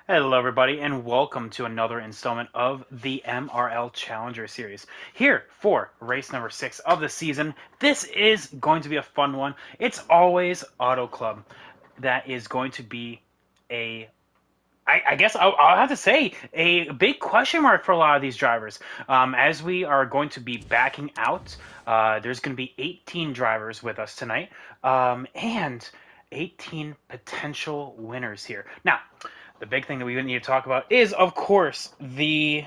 Hello, everybody, and welcome to another installment of the MRL Challenger Series. Here for race number 6 of the season. This is going to be a fun one. It's always Auto Club. That is going to be a I guess I'll have to say a big question mark for a lot of these drivers. As we are going to be backing out, there's going to be 18 drivers with us tonight, and 18 potential winners here. Now, the big thing that we need to talk about is, of course, the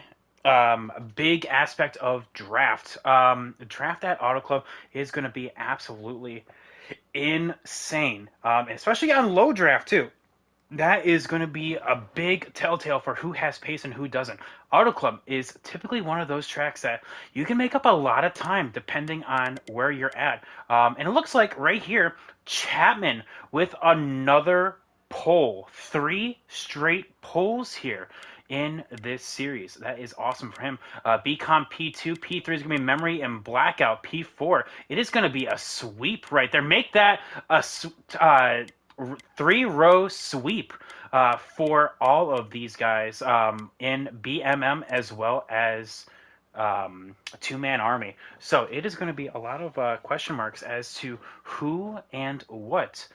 big aspect of draft. Draft at Auto Club is going to be absolutely insane, especially on low draft too. That is going to be a big telltale for who has pace and who doesn't. Auto Club is typically one of those tracks that you can make up a lot of time depending on where you're at. And it looks like right here, Chapman with another pole. 3 straight poles here in this series. That is awesome for him. BCom P2, P3 is going to be Memory, and Blackout P4. It is going to be a sweep right there. Make that a 3-row sweep for all of these guys in BMM as well as a two-man army. So it is going to be a lot of question marks as to who and what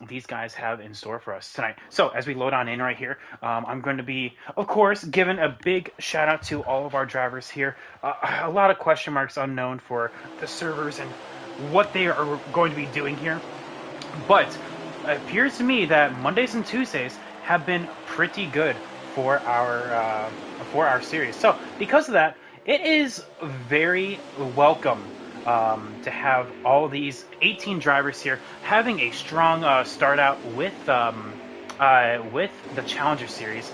these guys have in store for us tonight. So as we load on in right here, I'm going to be, of course, giving a big shout out to all of our drivers here. A lot of question marks unknown for the servers and what they are going to be doing here. But it appears to me that Mondays and Tuesdays have been pretty good for our series. So because of that, it is very welcome to have all these 18 drivers here having a strong start out with the Challenger Series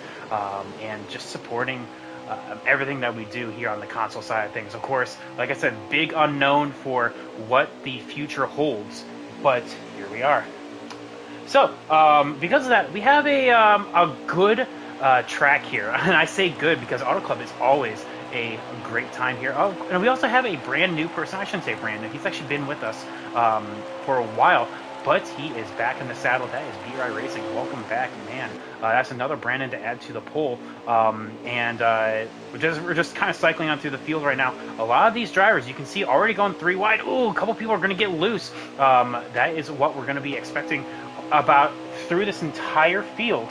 and just supporting everything that we do here on the console side of things. Of course, like I said, big unknown for what the future holds, but here we are. So, because of that, we have a good track here. And I say good because Auto Club is always a great time here. Oh, and we also have a brand new person. I shouldn't say brand new. He's actually been with us for a while, but he is back in the saddle. That is B-Rye Racing. Welcome back, man. That's another Brandon to add to the poll. We're just kind of cycling on through the field right now. A lot of these drivers, you can see already going 3 wide. Ooh, a couple people are going to get loose. That is what we're going to be expecting about through this entire field,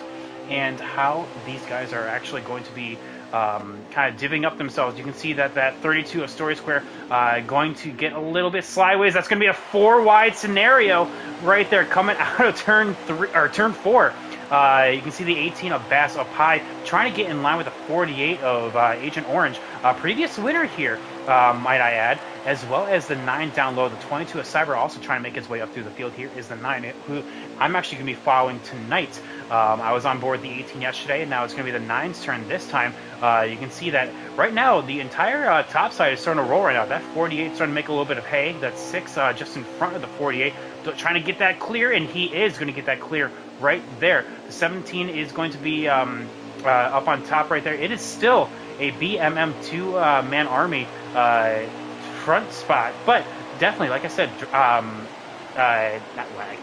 and how these guys are actually going to be kind of divvying up themselves. You can see that 32 of Story Square going to get a little bit sideways. That's going to be a 4 wide scenario right there coming out of turn 4. You can see the 18 of Bass up high, trying to get in line with the 48 of Agent Orange. Previous winner here, might I add, as well as the 9 down low. The 22 of Cyber also trying to make his way up through the field. Here is the 9, who I'm actually going to be following tonight. I was on board the 18 yesterday, and now it's going to be the 9's turn this time. You can see that right now the entire top side is starting to roll right now. That 48 is starting to make a little bit of hay. That 6 just in front of the 48, trying to get that clear, and he is going to get that clear right there. The 17 is going to be up on top right there. It is still a BMM 2-man army front spot, but definitely, like I said, not lag.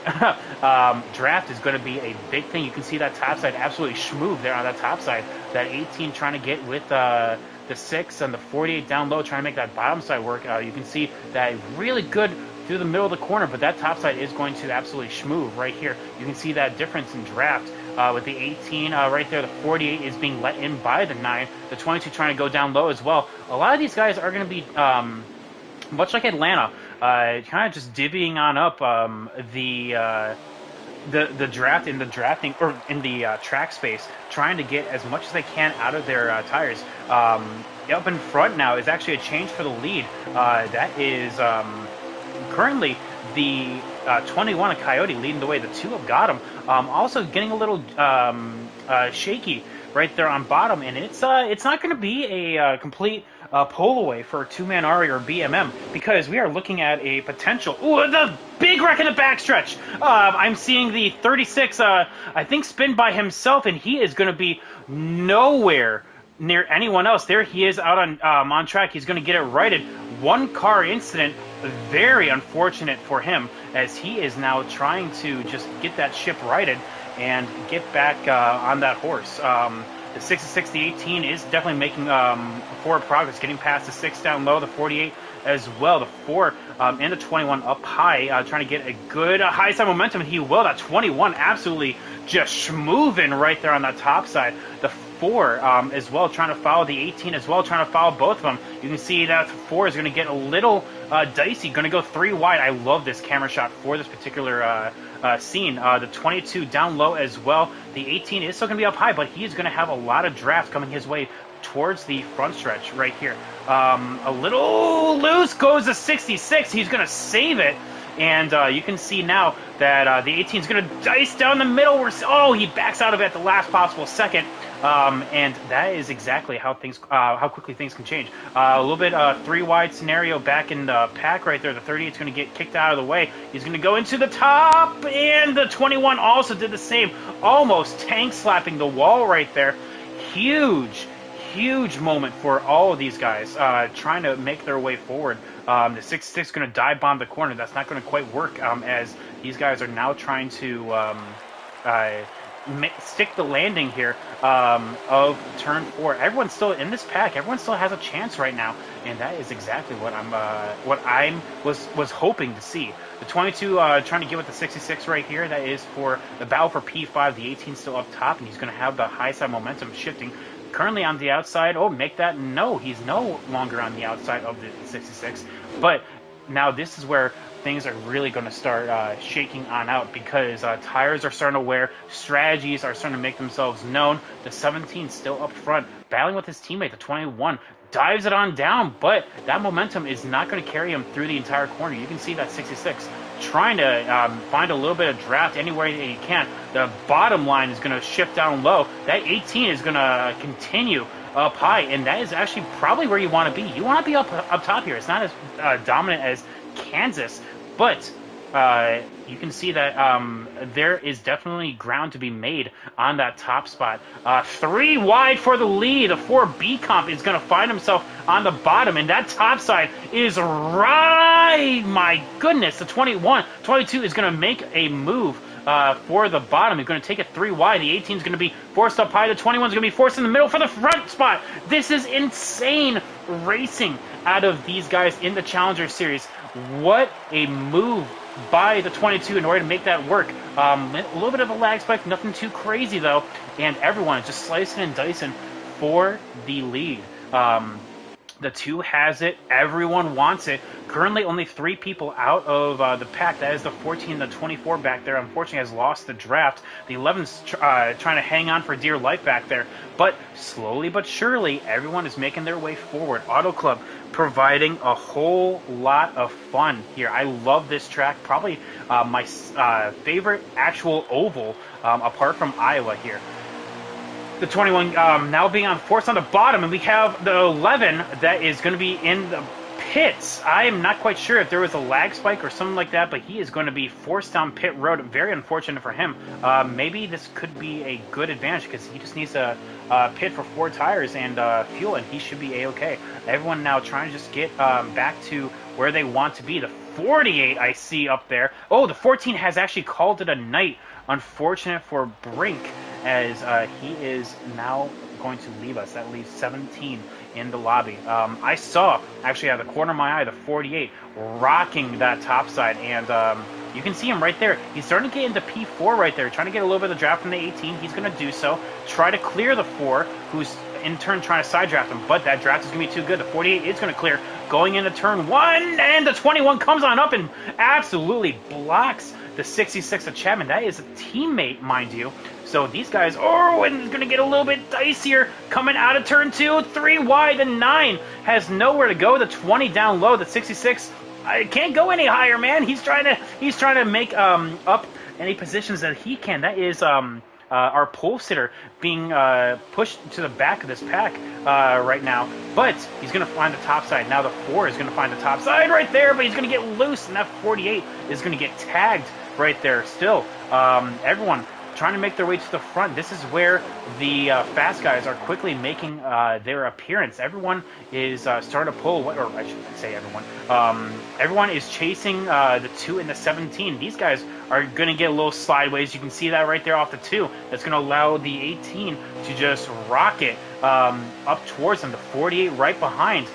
Draft is going to be a big thing. You can see that top side absolutely schmoove there on that top side. That 18 trying to get with the 6 and the 48 down low, trying to make that bottom side work. You can see that really good through the middle of the corner, but that top side is going to absolutely schmoove right here. You can see that difference in draft with the 18 right there. The 48 is being let in by the 9. The 22 trying to go down low as well. A lot of these guys are going to be much like Atlanta, kind of just divvying on up the draft in the drafting or in the track space, trying to get as much as they can out of their tires. Up in front now is actually a change for the lead. That is currently the 21 of Coyote leading the way. The 2 of Gotham also getting a little shaky right there on bottom, and it's not going to be a complete pull away for 2-man Ari or BMM, because we are looking at a potential. Ooh, the big wreck in the backstretch. I'm seeing the 36, I think, spin by himself, and he is going to be nowhere near anyone else. There he is out on track. He's going to get it righted. 1 car incident. Very unfortunate for him, as he is now trying to just get that ship righted. and get back on that horse. The 66, the 18 is definitely making forward progress, getting past the 6 down low, the 48 as well, the 4 and the 21 up high, trying to get a good high side momentum. He will. That 21 absolutely just moving right there on that top side. The 4 as well, trying to follow the 18 as well, trying to follow both of them. You can see that 4 is going to get a little dicey, going to go 3 wide. I love this camera shot for this particular scene. The 22 down low as well. The 18 is still going to be up high, but he is going to have a lot of draft coming his way towards the front stretch right here. A little loose goes the 66. He's going to save it. And you can see now that the 18 is going to dice down the middle. Oh, he backs out of it at the last possible second. And that is exactly how quickly things can change. A little bit 3 wide scenario back in the pack right there. The 38 is going to get kicked out of the way. He's going to go into the top, and the 21 also did the same. Almost tank slapping the wall right there. Huge moment for all of these guys trying to make their way forward. The 66 is going to dive bomb the corner. That's not going to quite work as these guys are now trying to stick the landing here of turn 4. Everyone's still in this pack. Everyone still has a chance right now, and that is exactly what I was hoping to see. The 22 trying to get with the 66 right here. That is for the battle for P5. The 18 still up top, and he's going to have the high side momentum shifting. Currently on the outside. Oh, make that no. He's no longer on the outside of the 66. But now this is where things are really going to start shaking on out, because tires are starting to wear, strategies are starting to make themselves known. The 17 still up front, battling with his teammate. The 21 dives it on down, but that momentum is not going to carry him through the entire corner. You can see that 66 trying to find a little bit of draft anywhere that he can. The bottom line is going to shift down low. That 18 is going to continue up high, and that is actually probably where you want to be. You want to be up top here. It's not as dominant as Kansas, but you can see that there is definitely ground to be made on that top spot. 3 wide for the lead. The 4B comp is going to find himself on the bottom, and that top side is right. My goodness, the 22 is going to make a move for the bottom. He's going to take it 3 wide. The 18 is going to be forced up high. The 21 is going to be forced in the middle for the front spot. This is insane racing out of these guys in the Challenger Series. What a move by the 22 in order to make that work. A little bit of a lag spike, nothing too crazy though, and everyone is just slicing and dicing for the lead. The 2 has it. Everyone wants it. Currently only 3 people out of the pack. That is the 14 and the 24 back there. Unfortunately has lost the draft. The 11's trying to hang on for dear life back there. But slowly but surely, everyone is making their way forward. Auto Club providing a whole lot of fun here. I love this track. Probably my favorite actual oval apart from Iowa here. The 21 now being forced on the bottom, and we have the 11 that is going to be in the pits. I am not quite sure if there was a lag spike or something like that, but he is going to be forced down pit road. Very unfortunate for him. Maybe this could be a good advantage, because he just needs to pit for 4 tires and fuel, and he should be a-okay. Everyone now trying to just get back to where they want to be. The 48 I see up there. Oh, the 14 has actually called it a night. Unfortunate for Brink, as he is now going to leave us. That leaves 17 in the lobby. I saw, actually out of the corner of my eye, the 48 rocking that top side, and you can see him right there. He's starting to get into P4 right there, trying to get a little bit of draft from the 18. He's going to do so. Try to clear the 4, who's in turn trying to side draft him, but that draft is going to be too good. The 48 is going to clear, going into turn 1, and the 21 comes on up and absolutely blocks the 66 of Chapman. That is a teammate, mind you. So these guys, oh, and it's going to get a little bit dicier coming out of turn 2. 3 wide. The 9 has nowhere to go. The 20 down low. The 66, I can't go any higher, man. He's trying to make up any positions that he can. That is our pole sitter being pushed to the back of this pack right now. But he's going to find the top side. Now the 4 is going to find the top side right there, but he's going to get loose, and that 48 is going to get tagged right there still. Everyone trying to make their way to the front. This is where the fast guys are quickly making their appearance. Everyone is starting to pull, or I should say everyone. Everyone is chasing the 2 and the 17. These guys are going to get a little sideways. You can see that right there off the 2. That's going to allow the 18 to just rocket up towards them. The 48 right behind.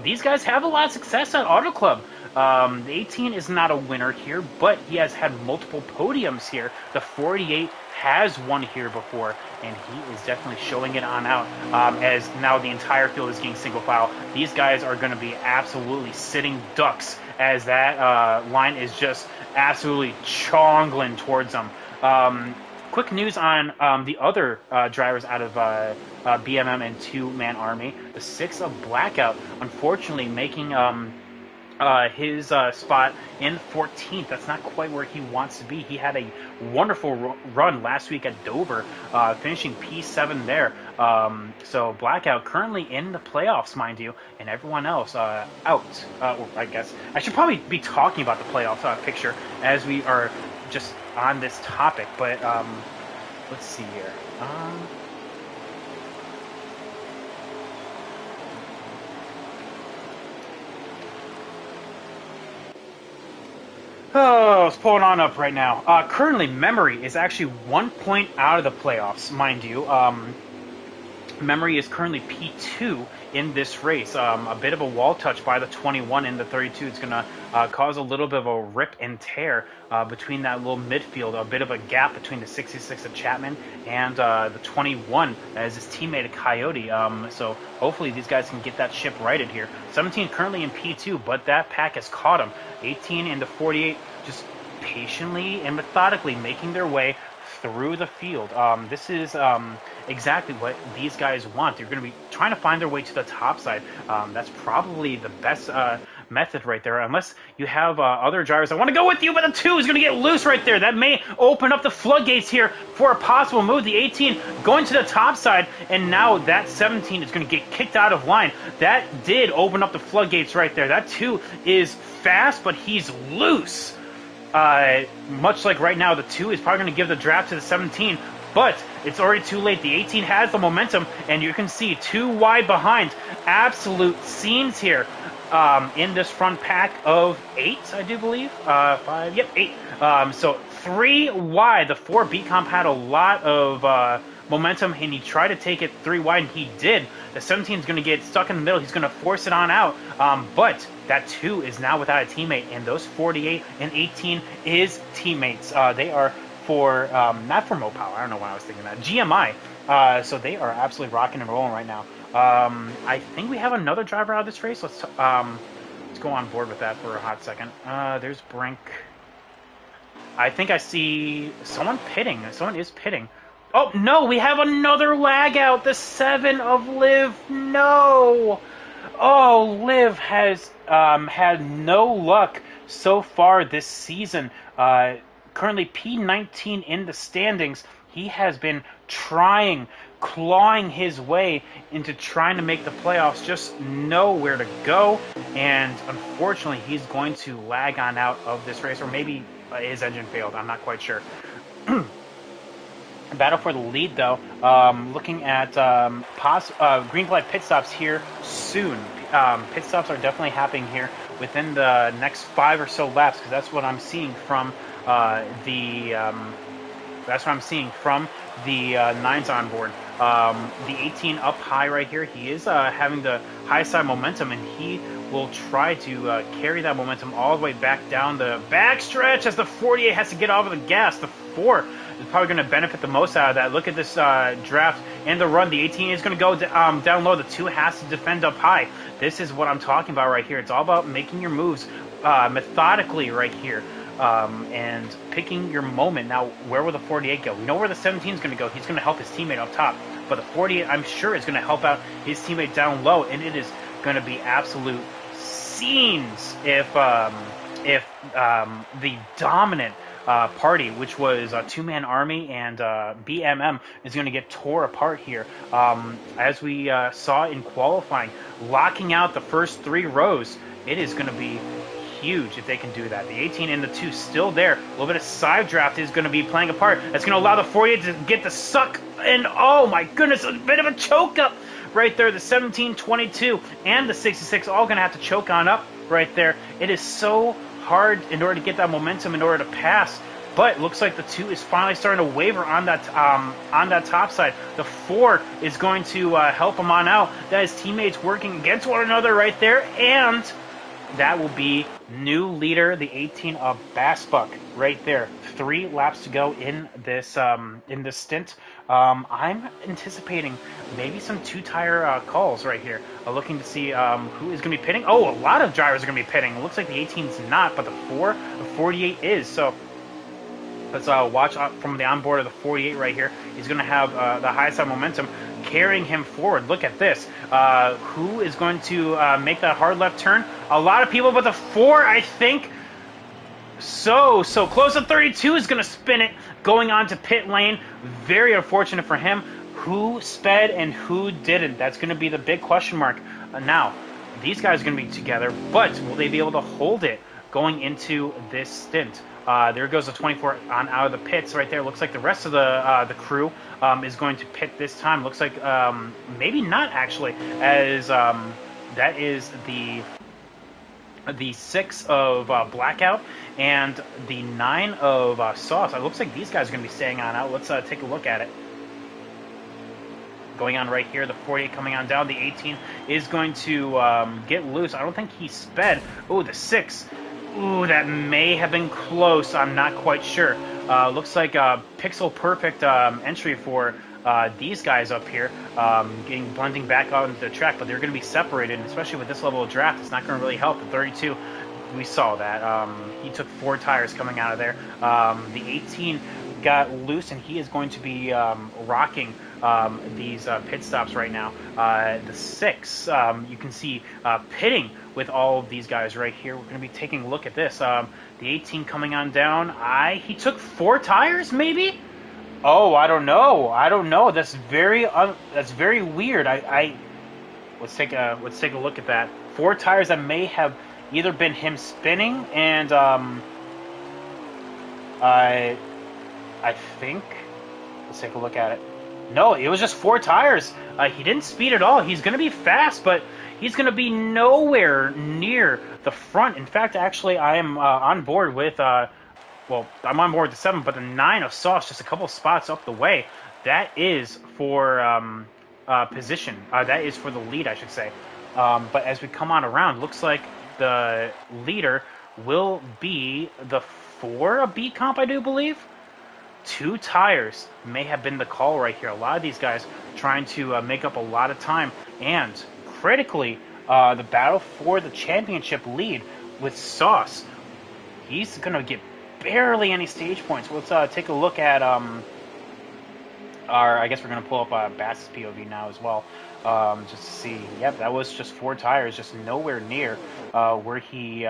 These guys have a lot of success at Auto Club. The 18 is not a winner here, but he has had multiple podiums here. The 48 has won here before, and he is definitely showing it on out as now the entire field is getting single file. These guys are going to be absolutely sitting ducks as that line is just absolutely chongling towards them. Quick news on the other drivers out of BMM and two-man army. The 6 of Blackout, unfortunately, making his spot in 14th. That's not quite where he wants to be. He had a wonderful run last week at Dover, finishing P7 there. So Blackout currently in the playoffs, mind you, and everyone else out. Well, I guess I should probably be talking about the playoff picture as we are just on this topic, but let's see here. Oh, it's pulling on up right now. Currently, Memory is actually 1 point out of the playoffs, mind you. Memory is currently P2 in this race. A bit of a wall touch by the 21 and the 32. It's going to cause a little bit of a rip and tear between that little midfield. A bit of a gap between the 66 of Chapman and the 21 as his teammate Coyote. So hopefully these guys can get that ship righted here. 17 currently in P2, but that pack has caught him. 18 and the 48 just patiently and methodically making their way through the field. This is exactly what these guys want. They're going to be trying to find their way to the top side. That's probably the best method right there, unless you have other drivers that want to go with you, but the 2 is going to get loose right there. That may open up the floodgates here for a possible move. The 18 going to the top side, and now that 17 is going to get kicked out of line. That did open up the floodgates right there. That 2 is fast, but he's loose. Much like right now, the 2 is probably going to give the draft to the 17, but it's already too late. The 18 has the momentum, and you can see 2 wide behind. Absolute scenes here in this front pack of 8, I do believe. 5, yep, 8. So 3 wide. The 4 beat comp had a lot of momentum, and he tried to take it 3 wide, and he did. The 17 is going to get stuck in the middle. He's going to force it on out, but that 2 is now without a teammate, and those 48 and 18 is teammates. They are for, not for Mopal, I don't know why I was thinking that, GMI. So they are absolutely rocking and rolling right now. I think we have another driver out of this race. Let's go on board with that for a hot second. There's Brink. I think I see someone pitting. Someone is pitting. Oh, no, we have another lag out. The 7 of Liv. No. Oh, Liv has had no luck so far this season. Currently P19 in the standings. He has been clawing his way into trying to make the playoffs, just nowhere to go. And unfortunately, he's going to lag on out of this race, or maybe his engine failed. I'm not quite sure. Battle for the lead, though. Looking at green flag pit stops here soon. Pit stops are definitely happening here within the next 5 or so laps, because that's what I'm seeing from the 9s on board. The 18 up high right here. He is having the high side momentum, and he will try to carry that momentum all the way back down the backstretch as the 48 has to get off of the gas. The 4 is probably going to benefit the most out of that. Look at this draft and the run. The 18 is going to go down low. The 2 has to defend up high. This is what I'm talking about right here. It's all about making your moves methodically right here. And picking your moment. Now, where will the 48 go? We know where the 17 is going to go. He's going to help his teammate up top. But the 48, I'm sure, is going to help out his teammate down low. And it is going to be absolute scenes if the dominant party, which was a two-man army and BMM, is going to get tore apart here. As we saw in qualifying, locking out the first 3 rows, it is going to be huge if they can do that. The 18 and the 2 still there. A little bit of side draft is going to be playing a part. That's going to allow the 48 to get the suck. And oh my goodness, a bit of a choke up right there. The 17, 22, and the 66 all going to have to choke on up right there. It is so hard in order to get that momentum in order to pass. But it looks like the 2 is finally starting to waver on that top side. The 4 is going to help him on out. That is teammates working against one another right there. And that will be new leader, the 18 of Bassbuck right there. 3 laps to go in this stint. I'm anticipating maybe some 2-tire calls right here. Looking to see who is going to be pitting. Oh, a lot of drivers are going to be pitting. It looks like the 18 is not, but the 48 is. So let's watch from the onboard of the 48 right here. He's going to have the high side momentum carrying him forward. Look at this. Who is going to make that hard left turn? A lot of people, but the 4, I think, so close. The 32 is going to spin it, going on to pit lane. Very unfortunate for him. Who sped and who didn't? That's going to be the big question mark. Now, these guys are going to be together, but will they be able to hold it going into this stint? There goes the 24 on out of the pits right there. Looks like the rest of the crew is going to pit this time. Looks like maybe not actually, as that is the 6 of Blackout and the 9 of Sauce. It looks like these guys are going to be staying on out. Let's take a look at it. Going on right here, the 48 coming on down. The 18 is going to get loose. I don't think he sped. Oh, the 6. Ooh, that may have been close. I'm not quite sure. Looks like a pixel perfect entry for these guys up here, blending back out into the track, but they're going to be separated, and especially with this level of draft, it's not going to really help. The 32, we saw that. He took 4 tires coming out of there. The 18 got loose, and he is going to be rocking these pit stops right now. The 6, you can see pitting with all of these guys right here. We're going to be taking a look at this. The 18 coming on down. He took 4 tires, maybe? Oh, I don't know. That's very weird. Let's take a look at that. 4 tires that may have either been him spinning and I think. Let's take a look at it. No, it was just 4 tires. He didn't speed at all. He's going to be fast, but he's going to be nowhere near the front. In fact, actually, I am on board with, I'm on board with the 7, but the 9 of Sauce, just a couple spots up the way. That is for position. That is for the lead, I should say. But as we come on around, looks like the leader will be the 4 of B Comp, I do believe. 2 tires may have been the call right here. A lot of these guys trying to make up a lot of time. And critically, the battle for the championship lead with Sauce. He's going to get barely any stage points. Let's take a look at I guess we're going to pull up Bass's POV now as well. Just to see. Yep, that was just 4 tires, just nowhere near where he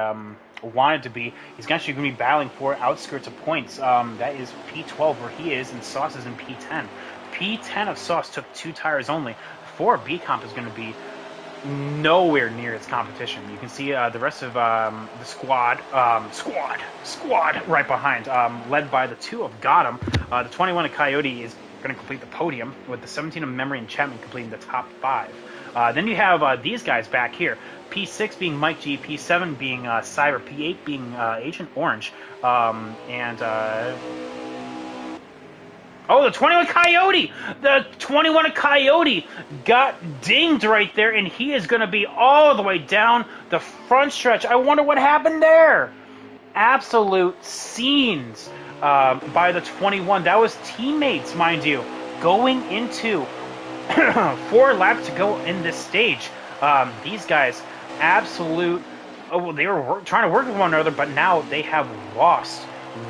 wanted to be. He's actually going to be battling for outskirts of points. That is P12 where he is, and Sauce is in P10. P10 of Sauce took 2 tires only. 4 B Comp is going to be nowhere near its competition. You can see the rest of the squad right behind, led by the 2 of Gotham. The 21 of Coyote is going to complete the podium, with the 17 of Memory and Chapman completing the top 5. Then you have these guys back here. P6 being Mike G, P7 being Cyber, P8 being Agent Orange, and the 21 Coyote! The 21 Coyote got dinged right there, and he is going to be all the way down the front stretch. I wonder what happened there. Absolute scenes by the 21. That was teammates, mind you, going into 4 laps to go in this stage. These guys, absolute. They were trying to work with one another, but now they have lost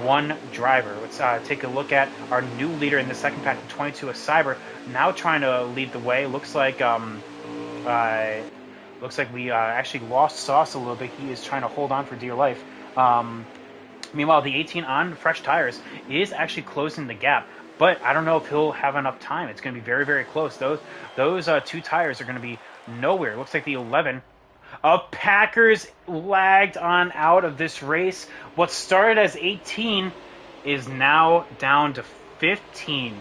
1 driver. Let's take a look at our new leader in the second pack, the 22 of Cyber, now trying to lead the way. Looks like we actually lost Sauce a little bit. He is trying to hold on for dear life. Meanwhile, the 18 on fresh tires is actually closing the gap, but I don't know if he'll have enough time. It's going to be very, very close. Those 2 tires are going to be nowhere. It looks like the 11 Packers lagged on out of this race. What started as 18 is now down to 15.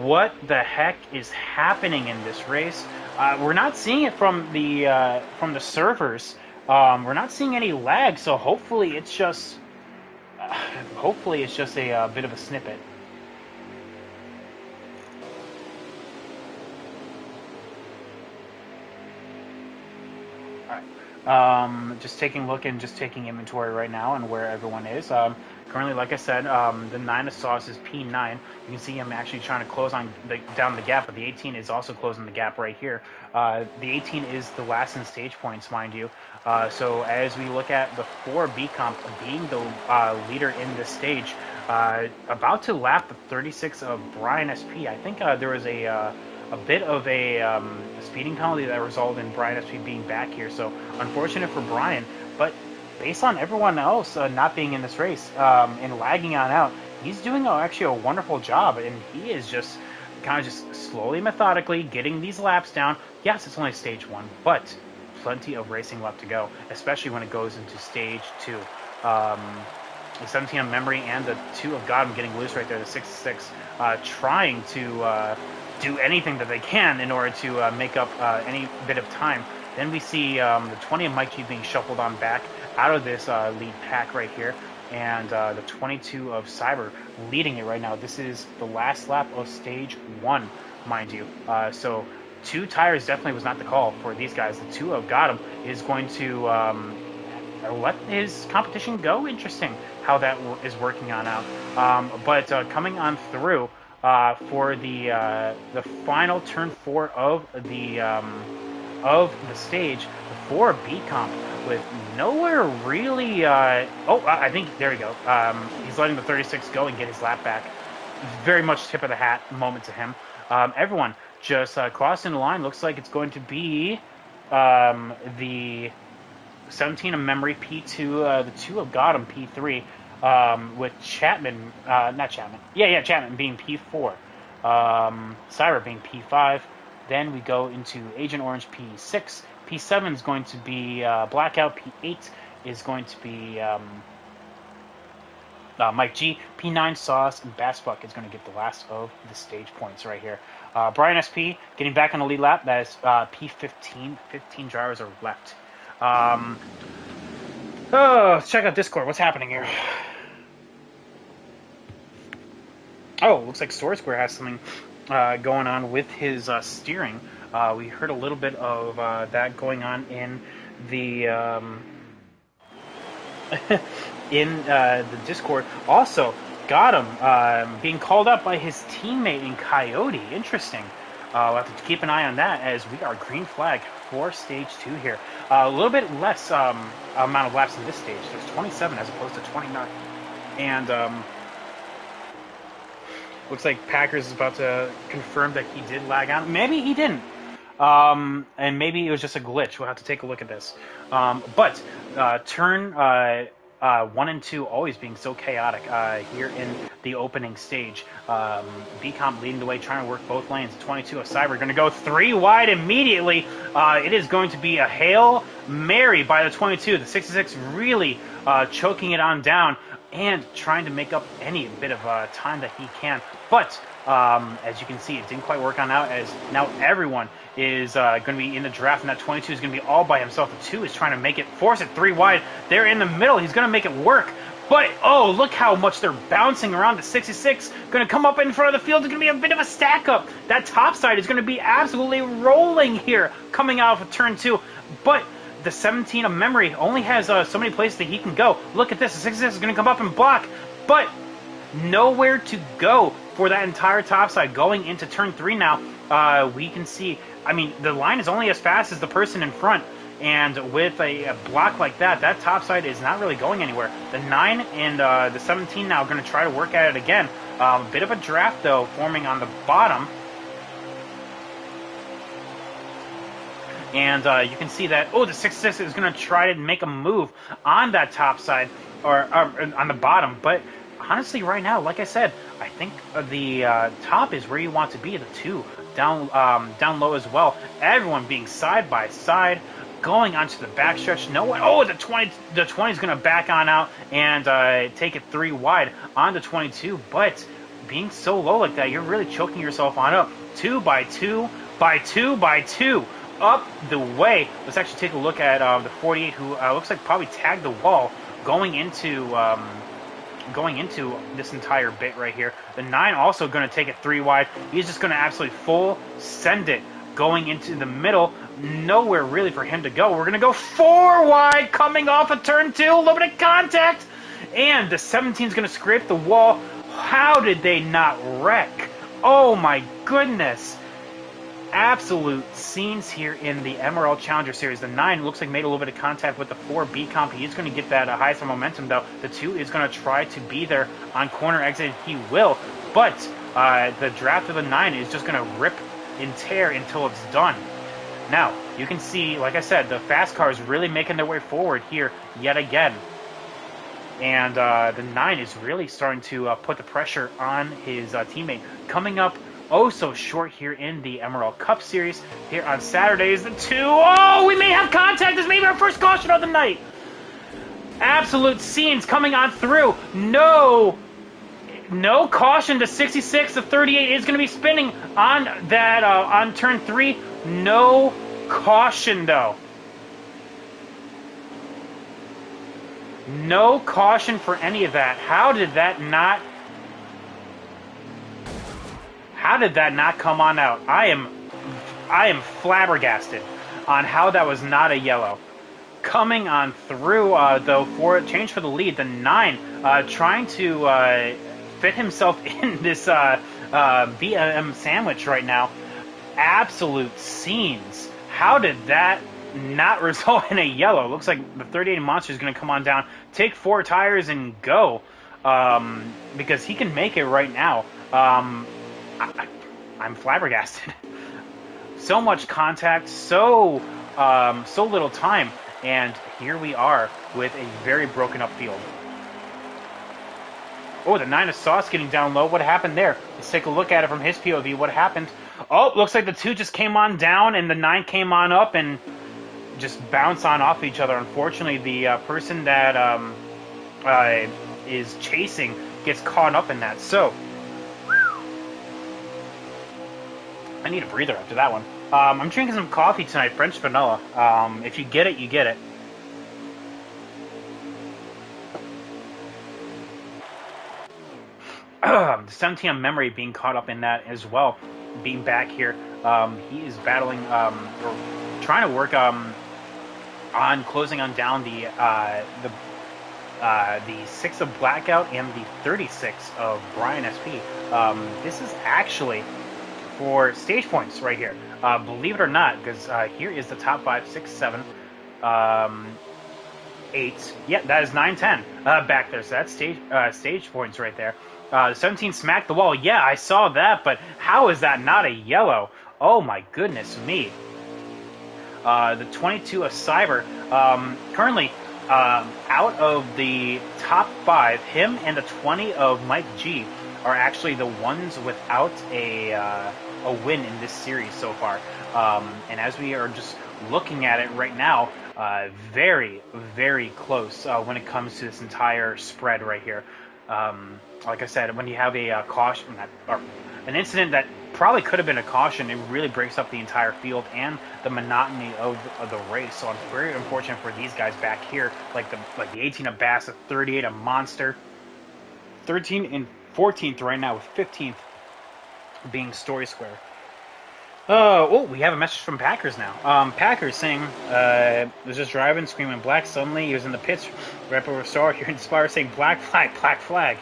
What the heck is happening in this race? We're not seeing it from the servers. We're not seeing any lag, so hopefully it's just a bit of a snippet. Just taking a look and just taking inventory right now and where everyone is. Currently, like I said, the 9 of sauce is P9. You can see him actually trying to close down the gap, but the 18 is also closing the gap right here. The 18 is the last in stage points, mind you. So as we look at the 4 B comp being the leader in this stage, about to lap the 36 of Brian SP. I think there was a bit of a speeding penalty that resulted in Brian SP being back here. So unfortunate for Brian, but based on everyone else not being in this race and lagging on out, he's doing actually a wonderful job, and he is just kind of just slowly, methodically getting these laps down. Yes, it's only stage 1, but plenty of racing left to go, especially when it goes into stage 2. The 17 of memory and the 2 of God getting loose right there, the 66, trying to do anything that they can in order to make up any bit of time. Then we see the 20 of Mike G being shuffled on back out of this lead pack right here, and the 22 of Cyber leading it right now. This is the last lap of stage 1, mind you. So 2 tires definitely was not the call for these guys. The 2 of Gotham is going to let his competition go. Interesting how that is working on out. But coming on through for the final turn 4 of the stage, the 4 B comp with nowhere really. I think there we go. He's letting the 36 go and get his lap back. Very much tip of the hat moment to him. Everyone just crossing the line. Looks like it's going to be the 17 of memory P2, the 2 of Gotham P3, with Chapman, not Chapman, Chapman being P4, Cyber being P5. Then we go into Agent Orange P6. P7 is going to be Blackout. P8 is going to be Mike G. P9 Sauce, and Bassbuck is going to get the last of the stage points right here. Brian SP getting back on the lead lap. That is P15. 15 drivers are left. Let's check out Discord. What's happening here? Oh, looks like Sword Square has something going on with his steering. We heard a little bit of that going on in the in the Discord. Also, got him being called up by his teammate in Coyote. Interesting. We'll have to keep an eye on that as we are green flag for stage 2 here. A little bit less amount of laps in this stage. There's 27 as opposed to 29. And looks like Packers is about to confirm that he did lag out. Maybe he didn't. And maybe it was just a glitch. We'll have to take a look at this. But turn 1 and 2 always being so chaotic here in the opening stage. B-Comp leading the way, trying to work both lanes. 22 of Cyber going to go 3 wide immediately. It is going to be a Hail Mary by the 22. The 66 really choking it on down and trying to make up any bit of time that he can. But as you can see, it didn't quite work on out, as now everyone is going to be in the draft, and that 22 is going to be all by himself. The 2 is trying to make it, force it 3 wide. They're in the middle. He's going to make it work. But, oh, look how much they're bouncing around. The 66 going to come up in front of the field. It's going to be a bit of a stack up. That top side is going to be absolutely rolling here coming out of turn 2. But the 17 of memory only has so many places that he can go. Look at this. The 66 is going to come up and block. But nowhere to go for that entire top side. Going into turn 3 now, we can see, I mean, the line is only as fast as the person in front. And with a block like that, that top side is not really going anywhere. The 9 and the 17 now are going to try to work at it again. A bit of a draft, though, forming on the bottom. And you can see that, the 66 is going to try to make a move on that top side, or on the bottom. But honestly, right now, like I said, I think the top is where you want to be. The 2 down low as well. Everyone being side by side. going onto the backstretch. No one. Oh, the 20 is going to back on out and take it 3 wide on the 22. But being so low like that, you're really choking yourself on up. 2 by 2 by 2 by 2 up the way. Let's actually take a look at the 48, who looks like probably tagged the wall going into this entire bit right here. The 9 also going to take it 3 wide. He's just going to absolutely full send it going into the middle. Nowhere really for him to go. We're going to go 4 wide coming off of turn 2. A little bit of contact. And the 17 is going to scrape the wall. How did they not wreck? Oh my goodness. Absolute scenes here in the MRL Challenger Series. The 9 looks like made a little bit of contact with the 4B comp. He is going to get that highest momentum, though. The 2 is going to try to be there on corner exit. He will. But the draft of the 9 is just going to rip and tear until it's done. Now, you can see, like I said, the fast cars really making their way forward here yet again. And the 9 is really starting to put the pressure on his teammate. Coming up oh so short here in the MRL Cup Series here on Saturdays. The 2, oh, we may have contact. This may be our first caution of the night. Absolute scenes coming on through. No caution to 66. The 38 is going to be spinning on that on turn 3. No caution though. No caution for any of that. How did that not come on out? I am flabbergasted on how that was not a yellow. Coming on through, though, for change for the lead, the 9 trying to fit himself in this BM sandwich right now. Absolute scenes. How did that not result in a yellow? Looks like the 38 Monster is going to come on down, take 4 tires, and go. Because he can make it right now. I'm flabbergasted. So much contact, so little time, and here we are with a very broken up field. Oh, the 9 of Sauce getting down low. What happened there? Let's take a look at it from his POV. What happened? Oh, looks like the 2 just came on down, and the 9 came on up, and just bounce on off each other. Unfortunately, the person that is chasing gets caught up in that. So I need a breather after that one. I'm drinking some coffee tonight, French vanilla. If you get it, you get it. The 17 on memory being caught up in that as well. Being back here, he is battling or trying to work on closing on down the 6 of Blackout and the 36 of Brian SP. This is actually for stage points right here. Believe it or not, because here is the top 5, 6, 7, 8. Yeah, that is 9, 10 back there. So that's stage points right there. 17 smacked the wall. Yeah, I saw that, but how is that not a yellow? Oh my goodness me. The 22 of Cyber, currently out of the top 5, him and the 20 of Mike G are actually the ones without a win in this series so far. And as we are just looking at it right now, very, very close when it comes to this entire spread right here. Like I said, when you have a caution, or an incident that probably could have been a caution, it really breaks up the entire field and the monotony of the race. So it's very unfortunate for these guys back here, like the 18 of Bass, the 38 of Monster, 13 and 14th right now, with 15th being Story Square. Oh, we have a message from Packers now. Packers saying, was just driving, screaming black. Suddenly he was in the pits, right over Star here in Spire saying black flag, black flag.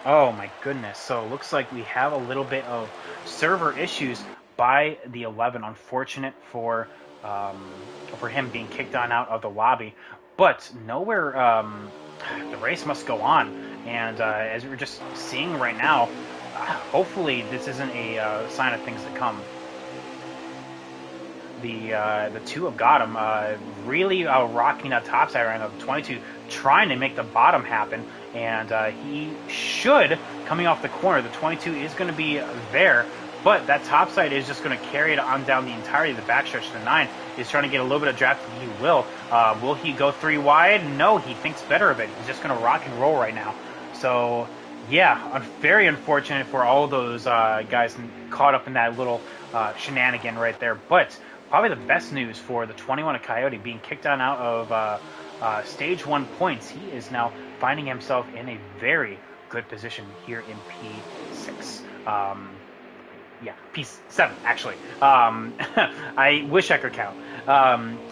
Oh my goodness. So it looks like we have a little bit of server issues by the 11. Unfortunate for him being kicked on out of the lobby. But nowhere, the race must go on. And as we're just seeing right now, hopefully this isn't a sign of things to come. The 2 of Gotham really rocking that topside right now. The 22 trying to make the bottom happen, and he should, coming off the corner, the 22 is going to be there But that top side is just going to carry it on down the entirety of the backstretch. The 9 is trying to get a little bit of draft. He will. Will he go 3 wide? No, he thinks better of it. He's just going to rock and roll right now. So, yeah, very unfortunate for all those guys caught up in that little shenanigan right there. But probably the best news for the 21 of Coyote being kicked on out of stage 1 points. He is now finding himself in a very good position here in P6. Yeah, P7, actually. I wish I could count.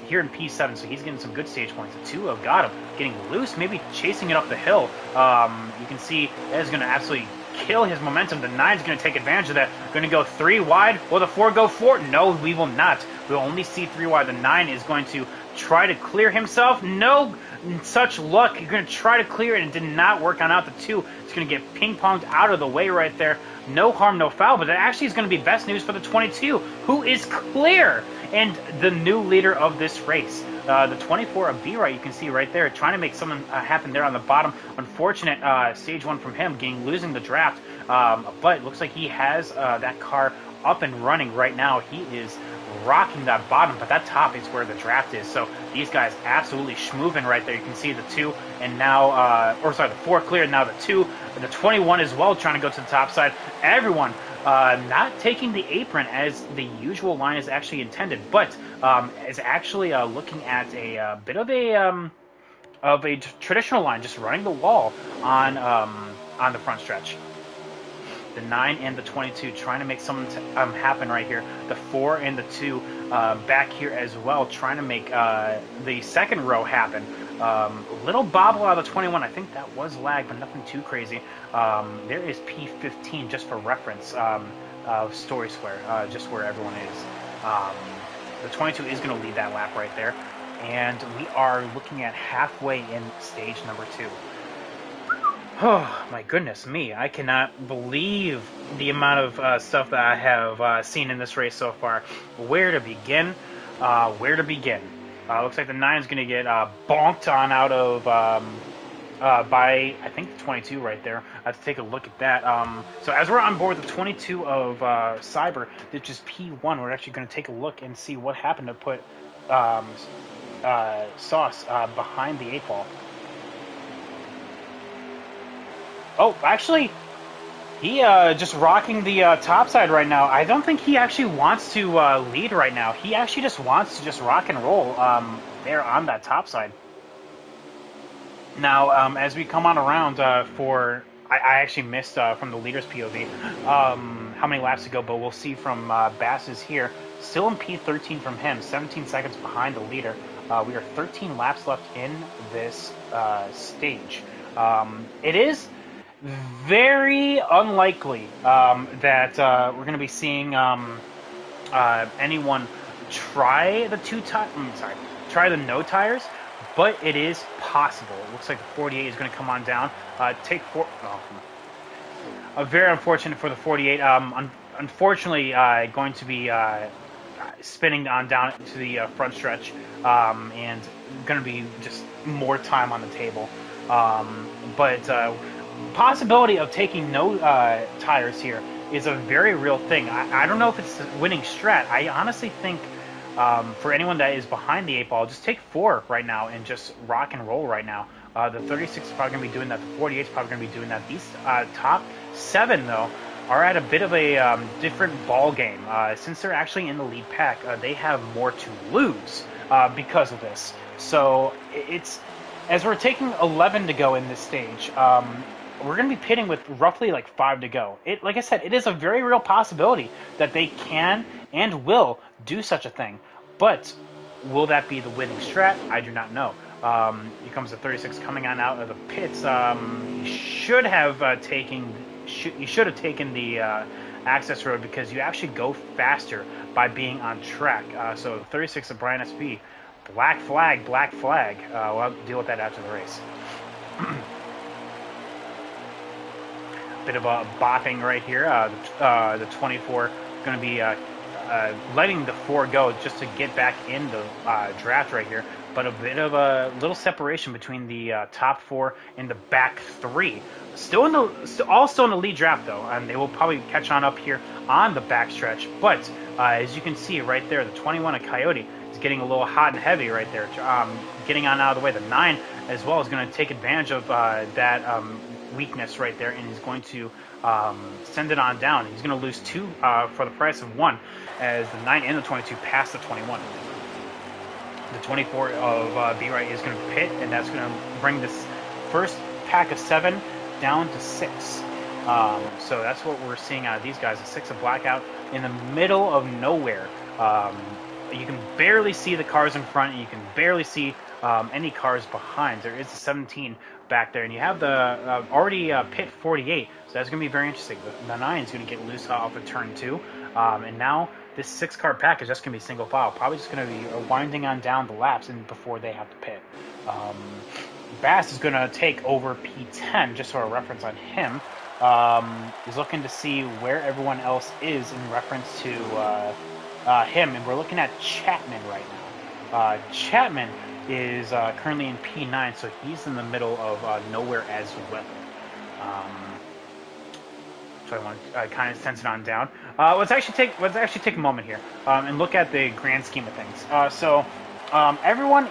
Here in P7, so he's getting some good stage points. The 2 have got him getting loose, maybe chasing it up the hill. You can see that is going to absolutely kill his momentum. The 9's going to take advantage of that. Going to go 3 wide. Will the 4 go 4? No, we will not. We'll only see 3 wide. The 9 is going to try to clear himself. No such luck. You're going to try to clear it, and it did not work on out. The 2 is going to get ping-ponged out of the way right there. No harm, no foul, but that actually is going to be best news for the 22, who is clear and the new leader of this race. The 24 of B-Right, you can see right there, trying to make something happen there on the bottom. Unfortunate stage 1 from him, losing the draft, but it looks like he has that car up and running right now. He is rocking that bottom, but that top is where the draft is. So these guys absolutely schmoovin' right there. You can see the 2 and now, the 4 cleared, now the 2, the 21 as well, trying to go to the top side. Everyone not taking the apron as the usual line is actually intended, but is actually looking at a bit of a traditional line, just running the wall on the front stretch. The 9 and the 22 trying to make something happen right here. The 4 and the 2 back here as well, trying to make the second row happen. Little bobble out of the 21. I think that was lag, but nothing too crazy. There is P15 just for reference of Story Square, just where everyone is. The 22 is going to lead that lap right there. And we are looking at halfway in stage number 2. Oh, my goodness me. I cannot believe the amount of stuff that I have seen in this race so far. Where to begin? Looks like the 9 is going to get bonked on out of by, I think, the 22 right there. I have to take a look at that. So as we're on board the 22 of Cyber, which is P1, we're actually going to take a look and see what happened to put Sauce behind the 8 ball. Oh, actually, he just rocking the top side right now. I don't think he actually wants to lead right now. He actually just wants to just rock and roll there on that top side. Now, as we come on around I actually missed from the leader's POV how many laps to go, but we'll see from Bass's here. Still in P13 from him, 17 seconds behind the leader. We are 13 laps left in this stage. It is very unlikely that we're going to be seeing anyone try the try the no tires, but it is possible. It looks like the 48 is going to come on down. Very unfortunate for the 48. Unfortunately, going to be spinning on down to the front stretch, and going to be just more time on the table. But possibility of taking no tires here is a very real thing. I don't know if it's the winning strat. I honestly think for anyone that is behind the 8 ball, just take 4 right now and just rock and roll right now. The 36 is probably going to be doing that. The 48 is probably going to be doing that. These top 7, though, are at a bit of a different ball game. Since they're actually in the lead pack, they have more to lose because of this. So it's, as we're taking 11 to go in this stage, we're going to be pitting with roughly like 5 to go. Like I said, it is a very real possibility that they can and will do such a thing. But will that be the winning strat? I do not know. Here comes the 36 coming on out of the pits. You should have taken the access road, because you actually go faster by being on track. So 36 of Brian SP, black flag. We'll have to deal with that after the race. Bit of a bopping right here. The 24 going to be letting the 4 go just to get back in the draft right here. But a bit of a little separation between the top 4 and the back 3. all still in the lead draft though, and they will probably catch on up here on the backstretch. But as you can see right there, the 21 of Coyote is getting a little hot and heavy right there, getting on out of the way. The 9 as well is going to take advantage of that weakness right there, and he's going to send it on down. He's going to lose 2 for the price of 1, as the 9 and the 22 pass the 21. The 24 of B-Right is going to pit, and that's going to bring this first pack of 7 down to 6. So that's what we're seeing out of these guys, a 6 of Blackout in the middle of nowhere. You can barely see the cars in front, and you can barely see any cars behind. There is a 17 back there, and you have the already pit 48, so that's going to be very interesting. The 9 is going to get loose off of turn 2, and now this 6-car pack is just going to be single file, probably just going to be winding on down the laps and before they have to pit. Bass is going to take over P10, just for a reference on him. He's looking to see where everyone else is in reference to him, and we're looking at Chapman right now. Chapman is currently in P9, so he's in the middle of nowhere as well. So I want to kind of sense it on down. Let's actually take a moment here and look at the grand scheme of things. So everyone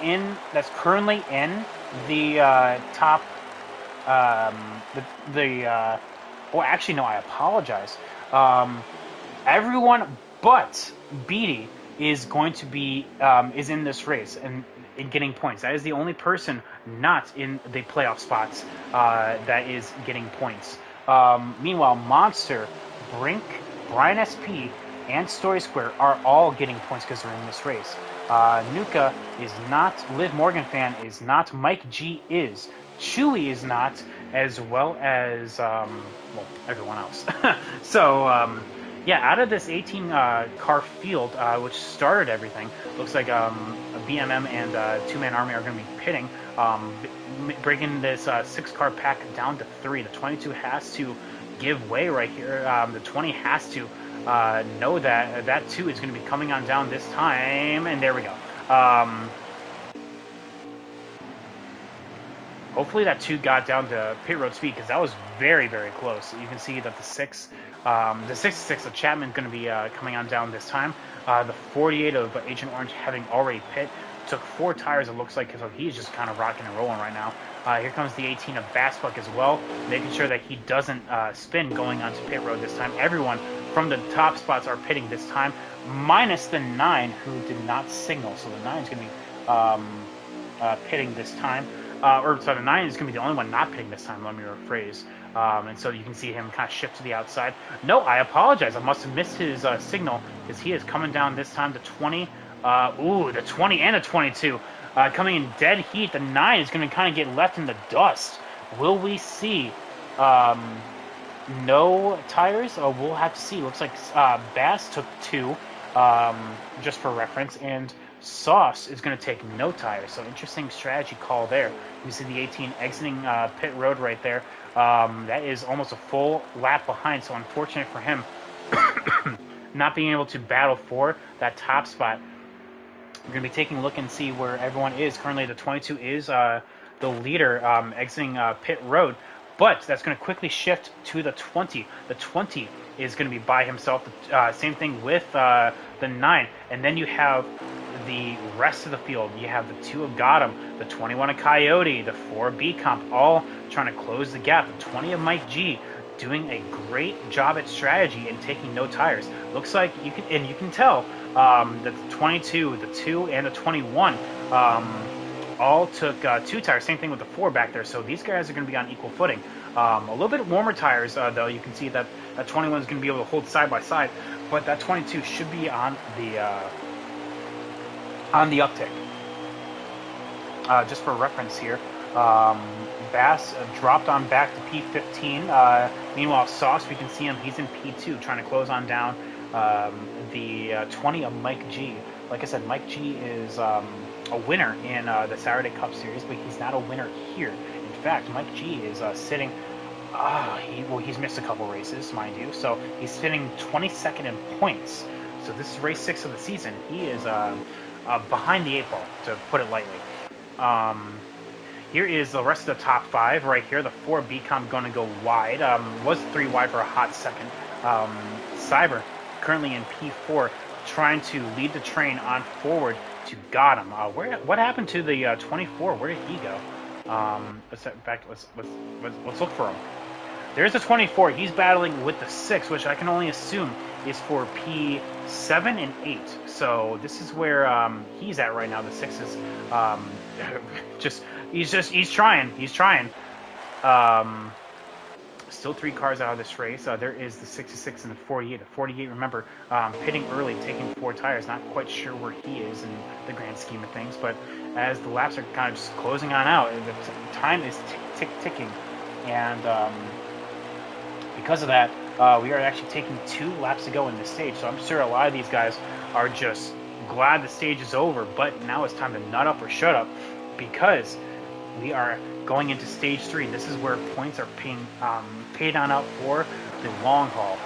that's currently in the top, well, actually no, I apologize. Everyone but Beatty is going to be is in this race and getting points. That is the only person not in the playoff spots that is getting points. Meanwhile, Monster, Brink, Brian SP, and Story Square are all getting points because they're in this race. Nuka is not, Liv Morgan fan is not, Mike G is, Chewy is not, as well as, well, everyone else. So, yeah, out of this 18 car field, which started everything, looks like BMM and Two-Man Army are going to be pitting, breaking this 6-car pack down to 3. The 22 has to give way right here. The 20 has to know that that 2 is going to be coming on down this time, and there we go. Hopefully that 2 got down to pit road speed, because that was very, very close. You can see that the 66 of Chapman is going to be coming on down this time. The 48 of Agent Orange having already pit. Took 4 tires, it looks like, so he's just kind of rocking and rolling right now. Here comes the 18 of Bassbuck as well, making sure that he doesn't spin going onto pit road this time. Everyone from the top spots are pitting this time, minus the 9 who did not signal. So the 9 is going to be pitting this time. Or sorry, the 9 is going to be the only one not pitting this time, let me rephrase. And so you can see him kind of shift to the outside. No, I apologize. I must have missed his signal, because he is coming down this time to 20. The 20 and the 22 coming in dead heat. The 9 is going to kind of get left in the dust. Will we see no tires? We'll have to see. Looks like Bass took 2, just for reference, and Sauce is going to take no tires. So interesting strategy call there. We see the 18 exiting pit road right there. That is almost a full lap behind, so unfortunate for him not being able to battle for that top spot. We're going to be taking a look and see where everyone is. Currently, the 22 is the leader exiting pit road, but that's going to quickly shift to the 20. The 20 is going to be by himself. Same thing with the 9. And then you have the rest of the field. You have the 2 of Gotham, the 21 of Coyote, the 4 of B-Comp, all trying to close the gap. The 20 of Mike G doing a great job at strategy and taking no tires. Looks like you can tell that the 22, the 2, and the 21 all took 2 tires. Same thing with the 4 back there. So these guys are going to be on equal footing. A little bit warmer tires, though. You can see that that 21 is going to be able to hold side by side, but that 22 should be on the uptick. Just for reference here, Bass dropped on back to P15. Meanwhile, Sauce, we can see him. He's in P2, trying to close on down the 20 of Mike G. Like I said, Mike G is a winner in the Saturday Cup Series, but he's not a winner here. In fact, Mike G is sitting. He's missed a couple races, mind you. So he's sitting 22nd in points. So this is race 6 of the season. He is behind the 8 ball, to put it lightly. here is the rest of the top 5 right here. The 4 BCom going to go wide. Was 3 wide for a hot second. Cyber currently in P4, trying to lead the train on forward to got him. What happened to the 24? Where did he go? Let's look for him. There's the 24. He's battling with the 6, which I can only assume is for P7 and 8. So this is where he's at right now. The 6 is he's trying. He's trying. Still 3 cars out of this race. There is the 66 and the 48. The 48, remember, pitting early, taking 4 tires. Not quite sure where he is in the grand scheme of things, but as the laps are kind of just closing on out, the time is ticking, and because of that, we are actually taking 2 laps to go in this stage. So I'm sure a lot of these guys are just glad the stage is over, but now it's time to nut up or shut up, because we are going into stage 3. This is where points are being paid on out for the long haul.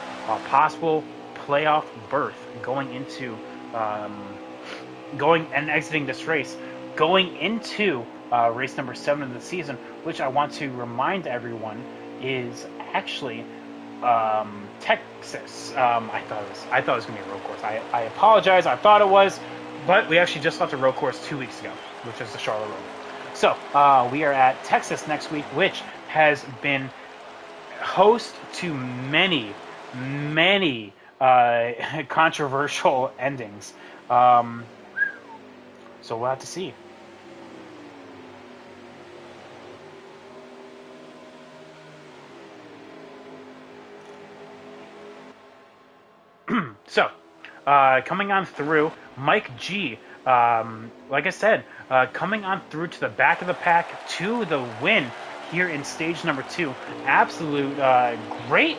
Possible playoff berth going into going and exiting this race, going into race number 7 of the season, which I want to remind everyone is actually Texas. I thought it was going to be a road course. I apologize. I thought it was, but we actually just left a road course 2 weeks ago, which is the Charlotte Road. So we are at Texas next week, which has been host to many controversial endings. So we'll have to see. So, coming on through, Mike G, like I said, coming on through to the back of the pack to the win here in stage number 2. Absolute great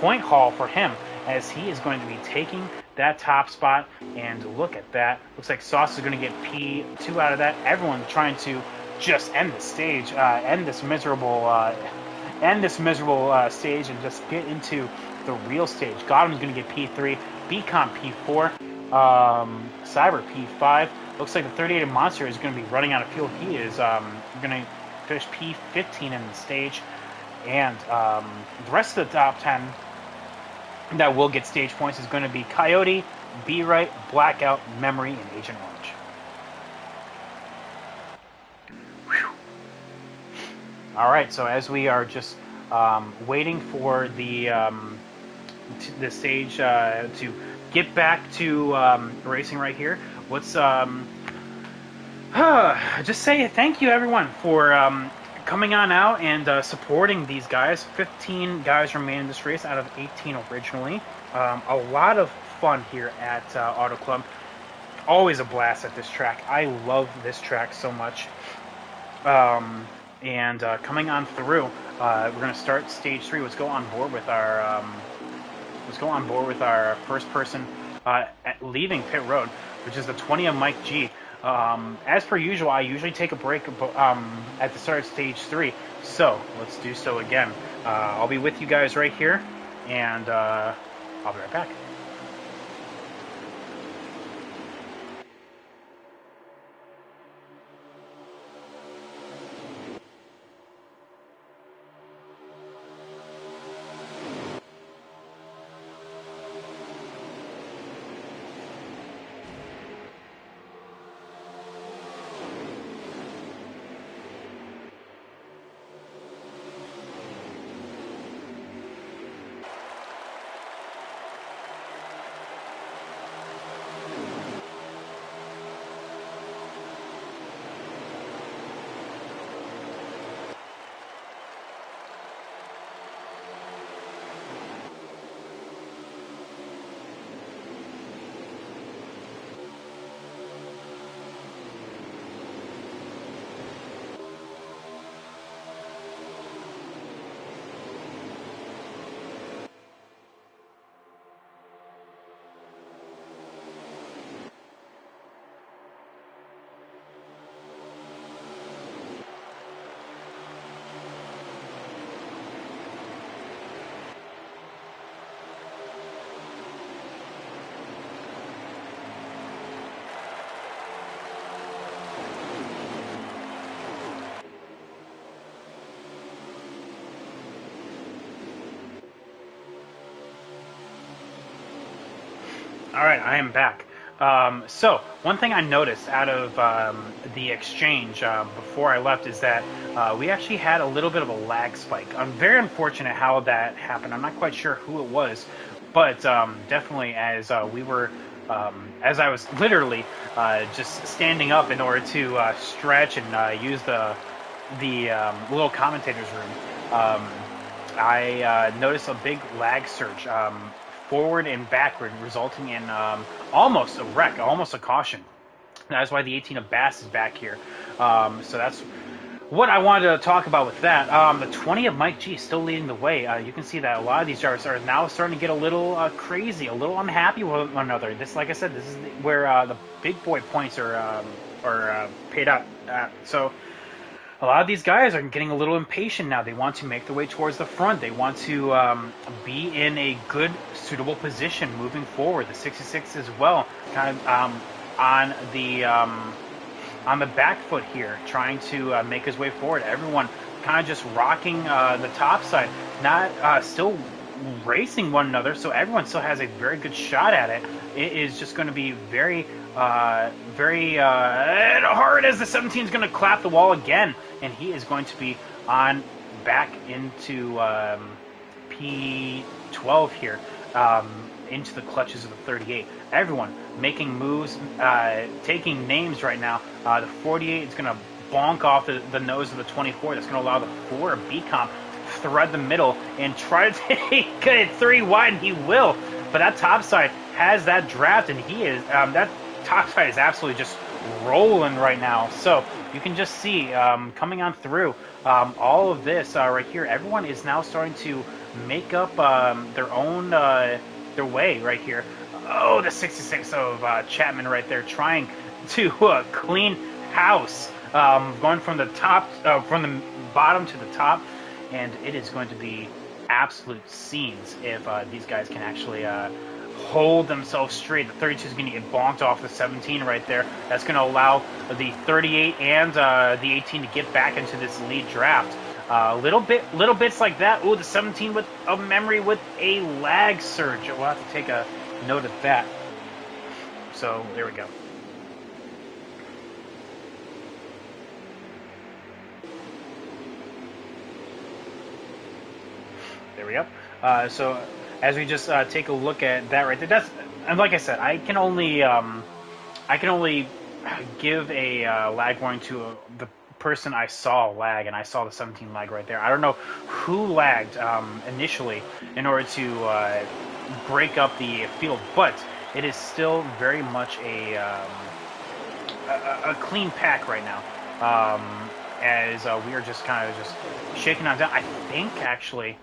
point haul for him, as he is going to be taking that top spot. And look at that. Looks like Sauce is going to get P2 out of that. Everyone trying to just end the stage, end this miserable stage and just get into the real stage. Godwin's going to get P3, BCom P4, Cyber P5. Looks like the 38 Monster is going to be running out of fuel. He is going to finish P15 in the stage. And the rest of the top 10 that will get stage points is going to be Coyote, B-Right, Blackout, Memory, and Agent Orange. Whew. All right, so as we are just waiting for the stage to get back to racing right here, let's just say thank you everyone for coming on out and supporting these guys. 15 guys remain in this race out of 18 originally. A lot of fun here at Auto Club. Always a blast at this track. I love this track so much. And coming on through, we're going to start stage 3. Let's go on board with our first person leaving pit road, which is the 20 of Mike G. As per usual, I usually take a break at the start of stage 3, so let's do so again. I'll be with you guys right here, and I'll be right back. All right, I am back. So one thing I noticed out of the exchange before I left is that we actually had a little bit of a lag spike. I'm very unfortunate how that happened. I'm not quite sure who it was, but definitely as I was literally just standing up in order to stretch and use the little commentator's room. I noticed a big lag surge forward and backward, resulting in almost a wreck, almost a caution. That's why the 18 of Bass is back here. So that's what I wanted to talk about with that. The 20 of Mike G still leading the way. You can see that a lot of these drivers are now starting to get a little crazy, a little unhappy with one another. This, like I said, this is where the big boy points are paid out. So a lot of these guys are getting a little impatient now. They want to make their way towards the front. They want to be in a good, suitable position moving forward. The 66 as well, kind of on the back foot here, trying to make his way forward. Everyone kind of just rocking the top side, not still racing one another, so everyone still has a very good shot at it. It is just going to be very hard as the 17 is going to clap the wall again, and he is going to be on back into P12 here, into the clutches of the 38. Everyone making moves, taking names right now. The 48 is going to bonk off the nose of the 24. That's going to allow the 4 B-Comp thread the middle and try to take it 3 wide, and he will. But that top side has that draft, and he is that top side is absolutely just rolling right now. So you can just see coming on through all of this right here. Everyone is now starting to make up their own their way right here. Oh, the 66 of Chapman right there, trying to clean house, going from the top, from the bottom to the top. And it is going to be absolute scenes if these guys can actually hold themselves straight. The 32 is going to get bonked off the 17 right there. That's going to allow the 38 and the 18 to get back into this lead draft. Little bits like that. Ooh, the 17 with a memory with a lag surge. We'll have to take a note of that. So there we go. There we go. So as we just take a look at that right there, that's, and like I said, I can only give a lag warning to the person I saw lag, and I saw the 17 lag right there. I don't know who lagged initially in order to break up the field, but it is still very much a clean pack right now. As we are just kind of just shaking on down. I think actually.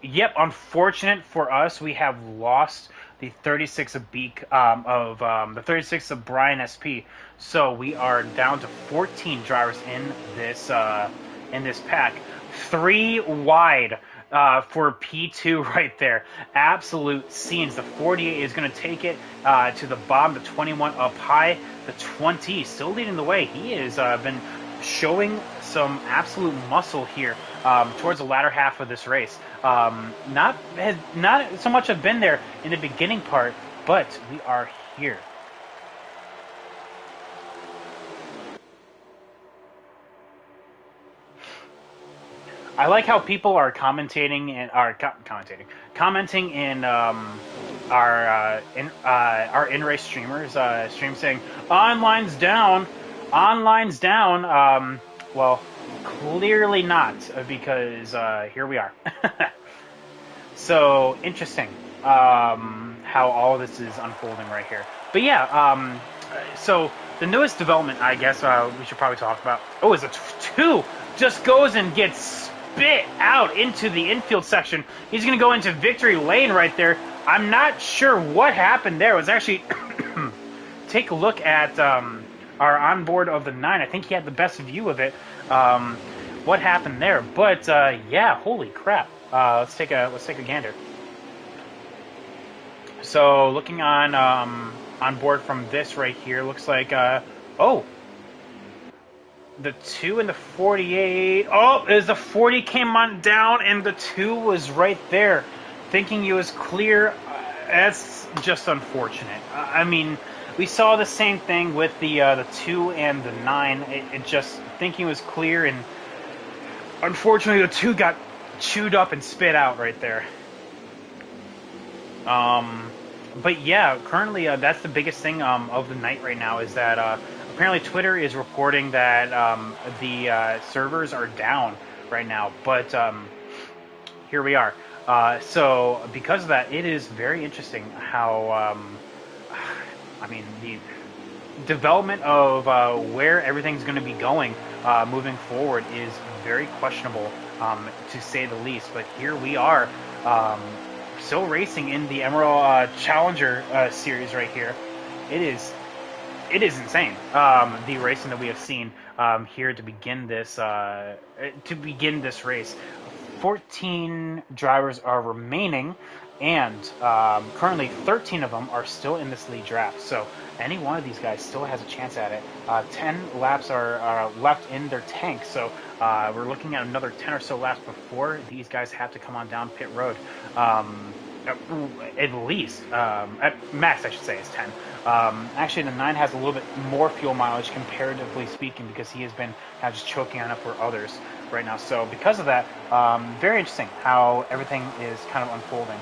Yep, unfortunate for us, we have lost the 36 of the 36 of Brian SP. So we are down to 14 drivers in this pack. 3 wide for P2 right there. Absolute scenes. The 48 is going to take it to the bottom. The 21 up high. The 20 still leading the way. He has been showing some absolute muscle here towards the latter half of this race. Not so much have been there in the beginning part, but we are here. I like how people are commenting in our in-race streamers stream saying online's down. Well, clearly not, because here we are. So interesting how all of this is unfolding right here. But yeah, so the newest development, I guess we should probably talk about. Oh, is a 2 just goes and gets spit out into the infield section. He's going to go into victory lane right there. I'm not sure what happened there. It was actually take a look at our onboard of the 9. I think he had the best view of it. What happened there? But yeah, holy crap! Let's take a gander. So looking on board from this right here, looks like oh, the 2 and the 48. Oh, as the 40 came on down and the 2 was right there, thinking he was clear. That's just unfortunate. I mean, we saw the same thing with the 2 and the 9. It just thinking was clear, and unfortunately, the 2 got chewed up and spit out right there. But yeah, currently that's the biggest thing of the night right now is that apparently Twitter is reporting that the servers are down right now. But here we are. So because of that, it is very interesting how I mean the development of where everything's going to be going moving forward is very questionable, to say the least. But here we are, still racing in the MRL Challenger series right here. It is insane. The racing that we have seen here to begin this race. 14 drivers are remaining, and currently 13 of them are still in this lead draft. So any one of these guys still has a chance at it. 10 laps are left in their tank, so we're looking at another 10 or so laps before these guys have to come on down pit road. At least, at max, I should say, is 10. Actually, the 9 has a little bit more fuel mileage, comparatively speaking, because he has been kind of just choking on it for others right now. So because of that, very interesting how everything is kind of unfolding.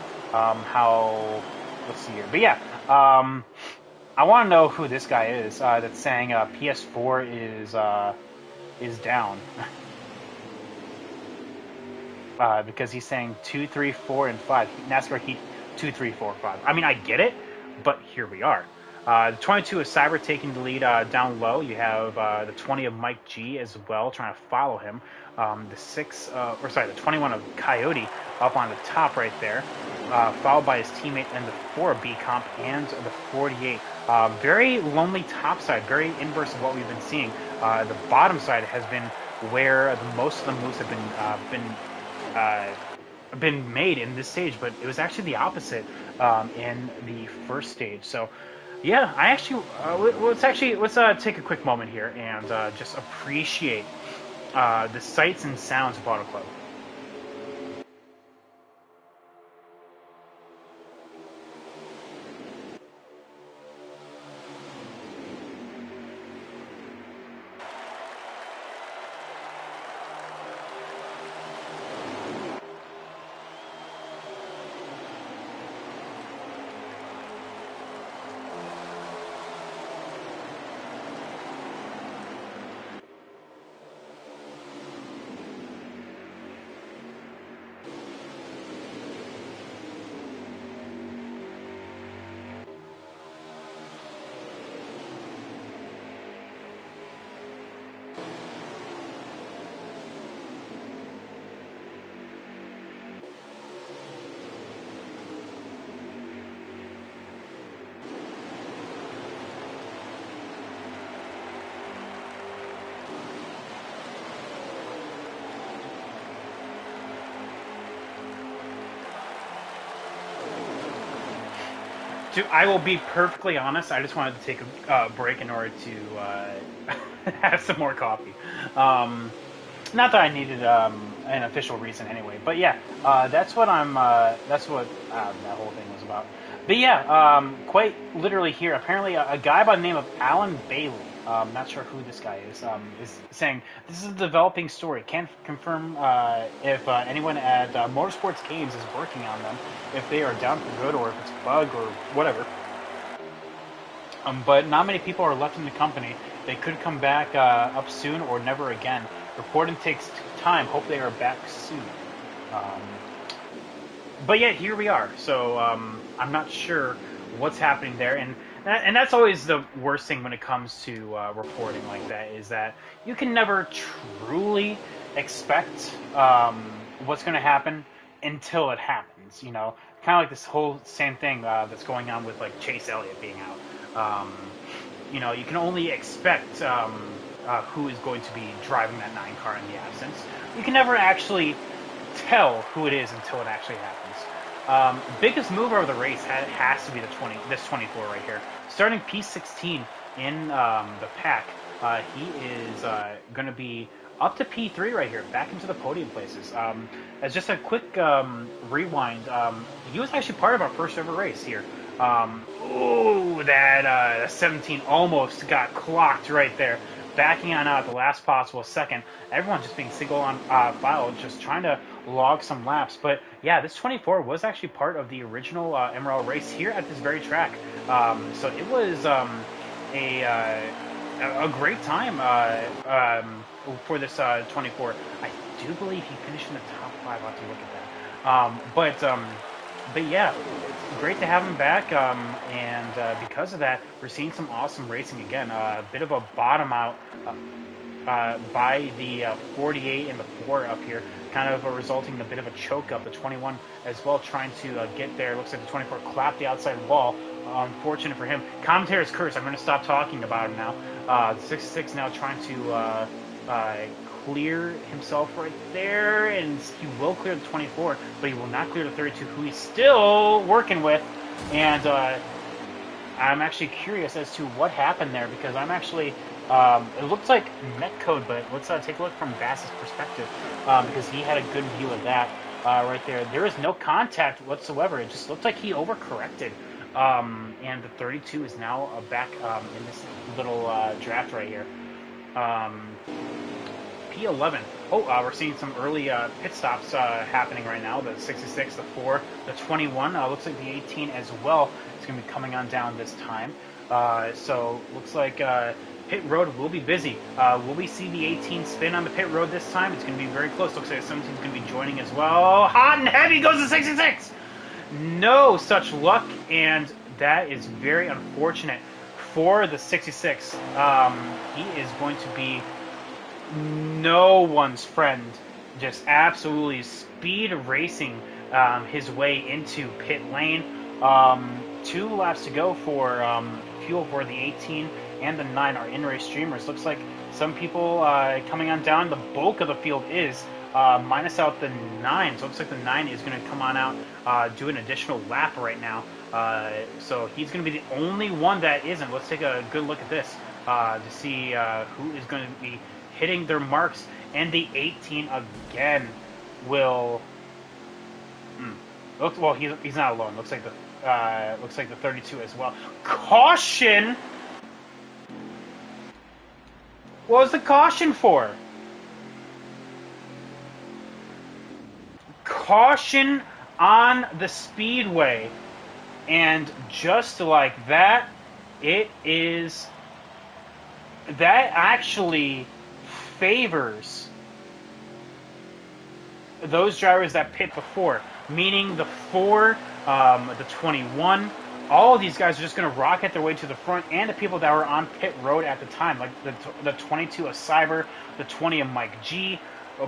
Let's see here. But yeah, I want to know who this guy is that's saying PS4 is down. Because he's saying 2, 3, 4, and 5. NASCAR Heat 2, 3, 4, 5. I mean, I get it, but here we are. The 22 is Cyber taking the lead down low. You have the 20 of Mike G as well, trying to follow him. The 21 of Coyote up on the top right there, followed by his teammate and the 4 of B Comp and the 48. Very lonely top side, very inverse of what we've been seeing. The bottom side has been where most of the moves have been made in this stage, but it was actually the opposite in the first stage. So yeah, I actually let's take a quick moment here and just appreciate the sights and sounds of Auto Club. Dude, I will be perfectly honest. I just wanted to take a break in order to have some more coffee. Not that I needed an official reason anyway, but yeah, that's what That's what that whole thing was about. But yeah, quite literally here. Apparently, a guy by the name of Alan Bailey. Not sure who this guy is saying this is a developing story. Can't confirm if anyone at Motorsports Games is working on them, if they are down for good, or if it's a bug or whatever. But not many people are left in the company. They could come back up soon or never again. Reporting takes time. Hope they are back soon. But yeah, here we are. So I'm not sure what's happening there, and that's always the worst thing when it comes to reporting like that, is that you can never truly expect what's going to happen until it happens. You know, kind of like this whole same thing that's going on with like Chase Elliott being out. You know, you can only expect who is going to be driving that 9 car in the absence. You can never actually tell who it is until it actually happens. Biggest mover of the race has to be this 24 right here. Starting P16 in the pack, he is going to be up to P3 right here, back into the podium places. As just a quick rewind, he was actually part of our first ever race here. Ooh, that 17 almost got clocked right there. Backing on out at the last possible second. Everyone just being single on file, just trying to log some laps. But yeah, this 24 was actually part of the original MRL race here at this very track. So it was a great time for this 24. I do believe he finished in the top 5. I'll have to look at that. But yeah, it's great to have him back, and because of that, we're seeing some awesome racing again. A bit of a bottom out by the 48 and the 4 up here, kind of resulting in a bit of a choke up. The 21 as well, trying to get there. Looks like the 24 clapped the outside wall. Unfortunate for him. Commentator's curse. I'm going to stop talking about him now. The 66 now trying to clear himself right there, and he will clear the 24, but he will not clear the 32, who he's still working with. And I'm actually curious as to what happened there, because I'm actually it looks like netcode, but let's take a look from Bass's perspective, because he had a good view of that right there. There is no contact whatsoever. It just looked like he overcorrected. And the 32 is now back in this little draft right here. P11. Oh, we're seeing some early pit stops happening right now. The 66, the 4, the 21. Looks like the 18 as well is going to be coming on down this time. So looks like pit road will be busy. Will we see the 18 spin on the pit road this time? It's going to be very close. Looks like the 17 is going to be joining as well. Hot and heavy goes the 66. No such luck, and that is very unfortunate for the 66. He is going to be no one's friend, just absolutely speed racing his way into pit lane. 2 laps to go for fuel for the 18 and the 9 are in-race streamers. Looks like some people coming on down. The bulk of the field is minus out the 9. So it looks like the 9 is going to come on out, do an additional lap right now. So he's going to be the only one that isn't. Let's take a good look at this to see who is going to be hitting their marks. And the 18 again will. Well, he's not alone. Looks like the 32 as well. Caution. What was the caution for? Caution on the speedway, and just like that, it is. That actually favors those drivers that pit before, meaning the 4, the 21. All of these guys are just going to rocket their way to the front, and the people that were on pit road at the time, like the 22 of Cyber, the 20 of Mike G,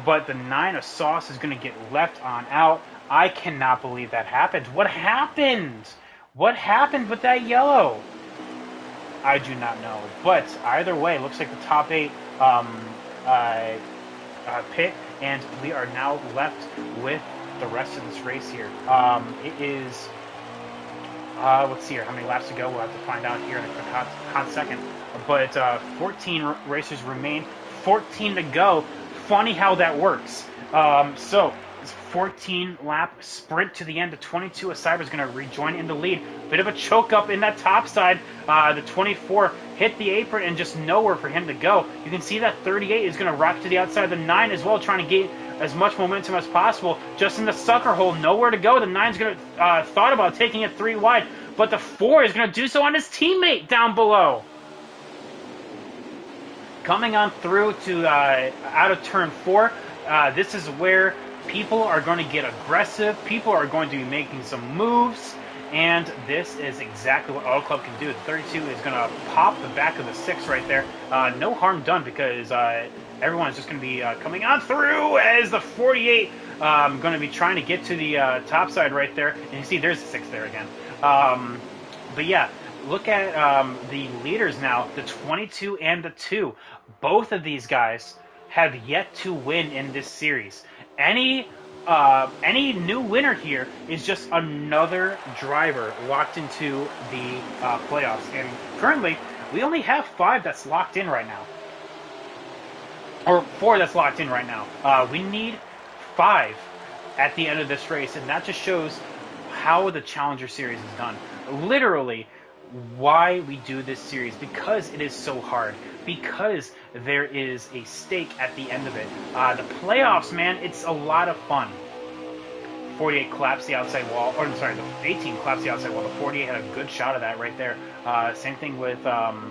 but the 9 of Sauce is going to get left on out. I cannot believe that happened. What happened? What happened with that yellow? I do not know. But either way, looks like the top 8 pit, and we are now left with the rest of this race here. It is... let's see here, how many laps to go. We'll have to find out here in a quick hot second. But 14 racers remain, 14 to go. Funny how that works. So it's 14 lap sprint to the end. The 22 of Cyber is going to rejoin in the lead. Bit of a choke up in that top side. The 24 hit the apron and just nowhere for him to go. You can see that 38 is going to rock to the outside of the 9 as well, trying to get as much momentum as possible. Just in the sucker hole, nowhere to go. The 9's going to thought about taking it 3 wide, but the 4 is going to do so on his teammate down below. Coming on through to out of turn 4, this is where people are going to get aggressive. People are going to be making some moves, and this is exactly what Auto Club can do. The 32 is going to pop the back of the 6 right there. No harm done, because everyone is just going to be coming on through as the 48 going to be trying to get to the top side right there. And you see there's the 6 there again. But yeah, look at the leaders now, the 22 and the 2. Both of these guys have yet to win in this series. Any new winner here is just another driver locked into the playoffs. And currently, we only have 5 that's locked in right now. or 4 that's locked in right now. We need 5 at the end of this race, and that just shows how the Challenger Series is done. Literally, why we do this series, because it is so hard, because there is a stake at the end of it. The playoffs, man, it's a lot of fun. 48 collapsed the outside wall, or I'm sorry, the 18 collapsed the outside wall. The 48 had a good shot of that right there. Same thing with the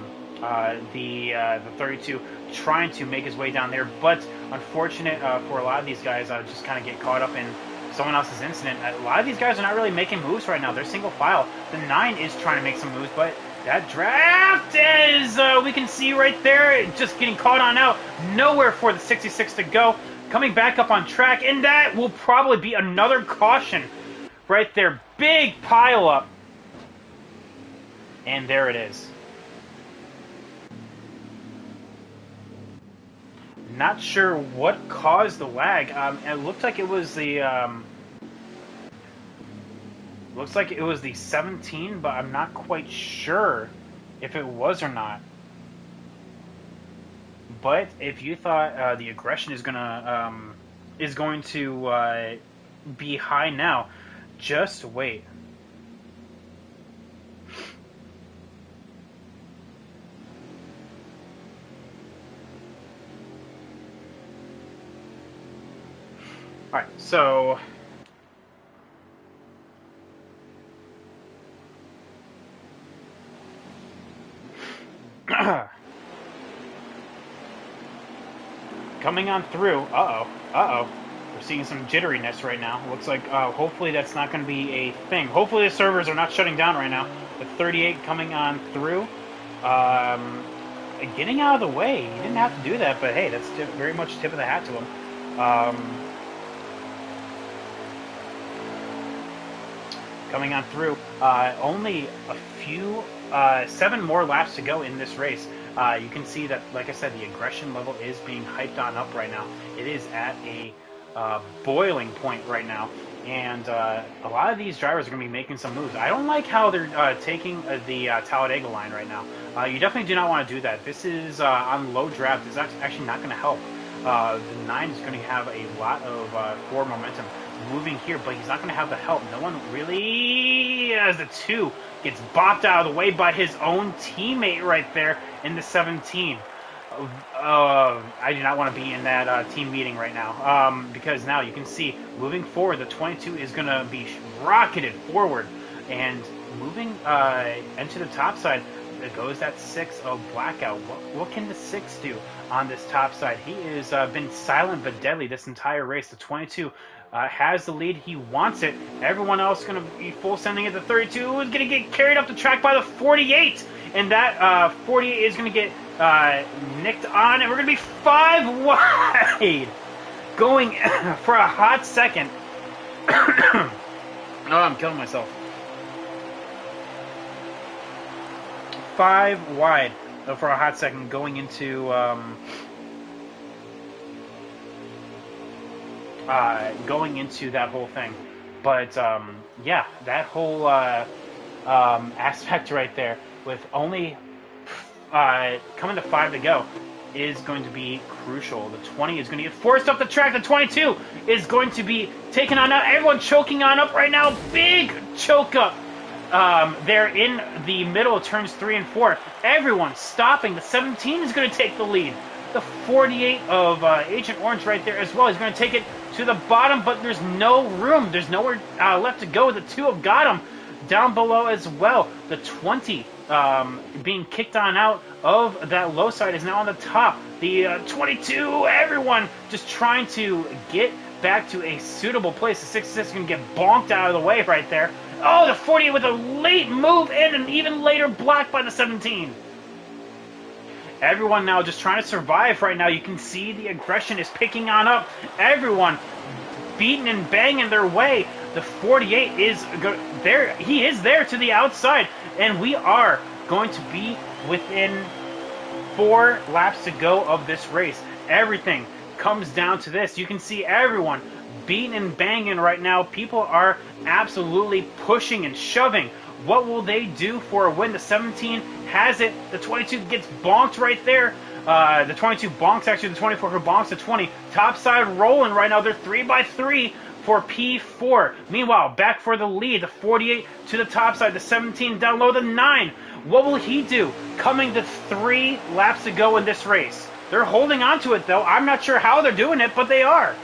32 trying to make his way down there, but unfortunate for a lot of these guys, just kind of get caught up in someone else's incident. A lot of these guys are not really making moves right now. They're single file. The 9 is trying to make some moves, but that draft is, we can see right there, just getting caught on out. Nowhere for the 66 to go. Coming back up on track, and that will probably be another caution right there. Big pile up. And there it is. Not sure what caused the lag. It looked like it was the looks like it was the 17, but I'm not quite sure if it was or not. But if you thought the aggression is going to be high now, just wait. All right, so coming on through. Uh-oh. We're seeing some jitteriness right now. Looks like hopefully that's not going to be a thing. Hopefully the servers are not shutting down right now. The 38 coming on through. Getting out of the way. He didn't have to do that, but hey, that's very much tip of the hat to him. Coming on through. Only a few, 7 more laps to go in this race. You can see that, like I said, the aggression level is being hyped on up right now. It is at a boiling point right now, and a lot of these drivers are going to be making some moves. I don't like how they're taking the Talladega line right now. You definitely do not want to do that. This is on low draft. It's actually not going to help. The 9 is going to have a lot of forward momentum moving here, but he's not going to have the help. No one really, as the 2 gets bopped out of the way by his own teammate right there in the 17. I do not want to be in that team meeting right now, because now you can see moving forward, the 22 is going to be rocketed forward, and moving into the top side, it goes that 6 of Blackout. What can the 6 do on this top side? He has been silent but deadly this entire race. The 22 has the lead. He wants it. Everyone else is going to be full sending it. The 32 is going to get carried up the track by the 48. And that 48 is going to get nicked on. And we're going to be 5 wide. Going for a hot second. Oh, I'm killing myself. 5 wide for a hot second going into that whole thing. But yeah, that whole aspect right there, with only coming to 5 to go, is going to be crucial. The 20 is going to get forced up the track. The 22 is going to be taken on out. Everyone choking on up right now. Big choke up. They're in the middle of turns 3 and 4. Everyone stopping. The 17 is going to take the lead. The 48 of Agent Orange right there as well. He's going to take it to the bottom, but there's no room. There's nowhere left to go. The 2 have got him down below as well. The 20 being kicked on out of that low side is now on the top. The 22, everyone just trying to get back to a suitable place. The 66 is going to get bonked out of the way right there. Oh, the 48 with a late move and an even later block by the 17. Everyone now just trying to survive right now. You can see the aggression is picking on up. Everyone beating and banging their way. The 48 is there. He is there to the outside. And we are going to be within 4 laps to go of this race. Everything comes down to this. You can see everyone beating and banging right now. People are absolutely pushing and shoving. What will they do for a win? The 17 has it. The 22 gets bonked right there. The 22 bonks actually the 24 who bonks the 20. Top side rolling right now. They're 3x3 for P4. Meanwhile, back for the lead. The 48 to the top side. The 17 down low. The 9. What will he do? Coming to 3 laps to go in this race. They're holding on to it, though. I'm not sure how they're doing it, but they are.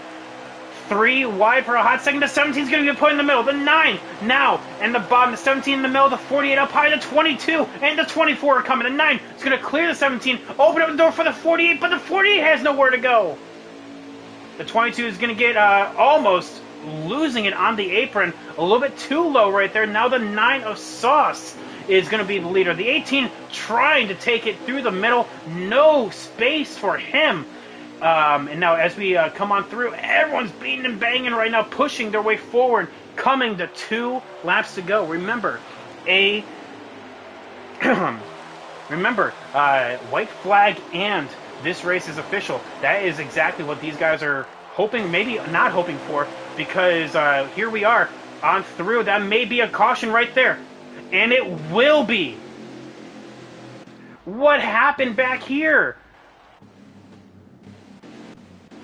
3 wide for a hot second. The 17 is going to get put in the middle. The 9 now and the bottom. The 17 in the middle. The 48 up high. The 22 and the 24 are coming. The 9 is going to clear the 17. Open up the door for the 48, but the 48 has nowhere to go. The 22 is going to get almost losing it on the apron. A little bit too low right there. Now the 9 of Sauce is going to be the leader. The 18 trying to take it through the middle. No space for him. And now as we come on through, everyone's beating and banging right now, pushing their way forward, coming to 2 laps to go. Remember, white flag and this race is official. That is exactly what these guys are hoping, maybe not hoping for, because here we are on through. That may be a caution right there, and it will be. What happened back here?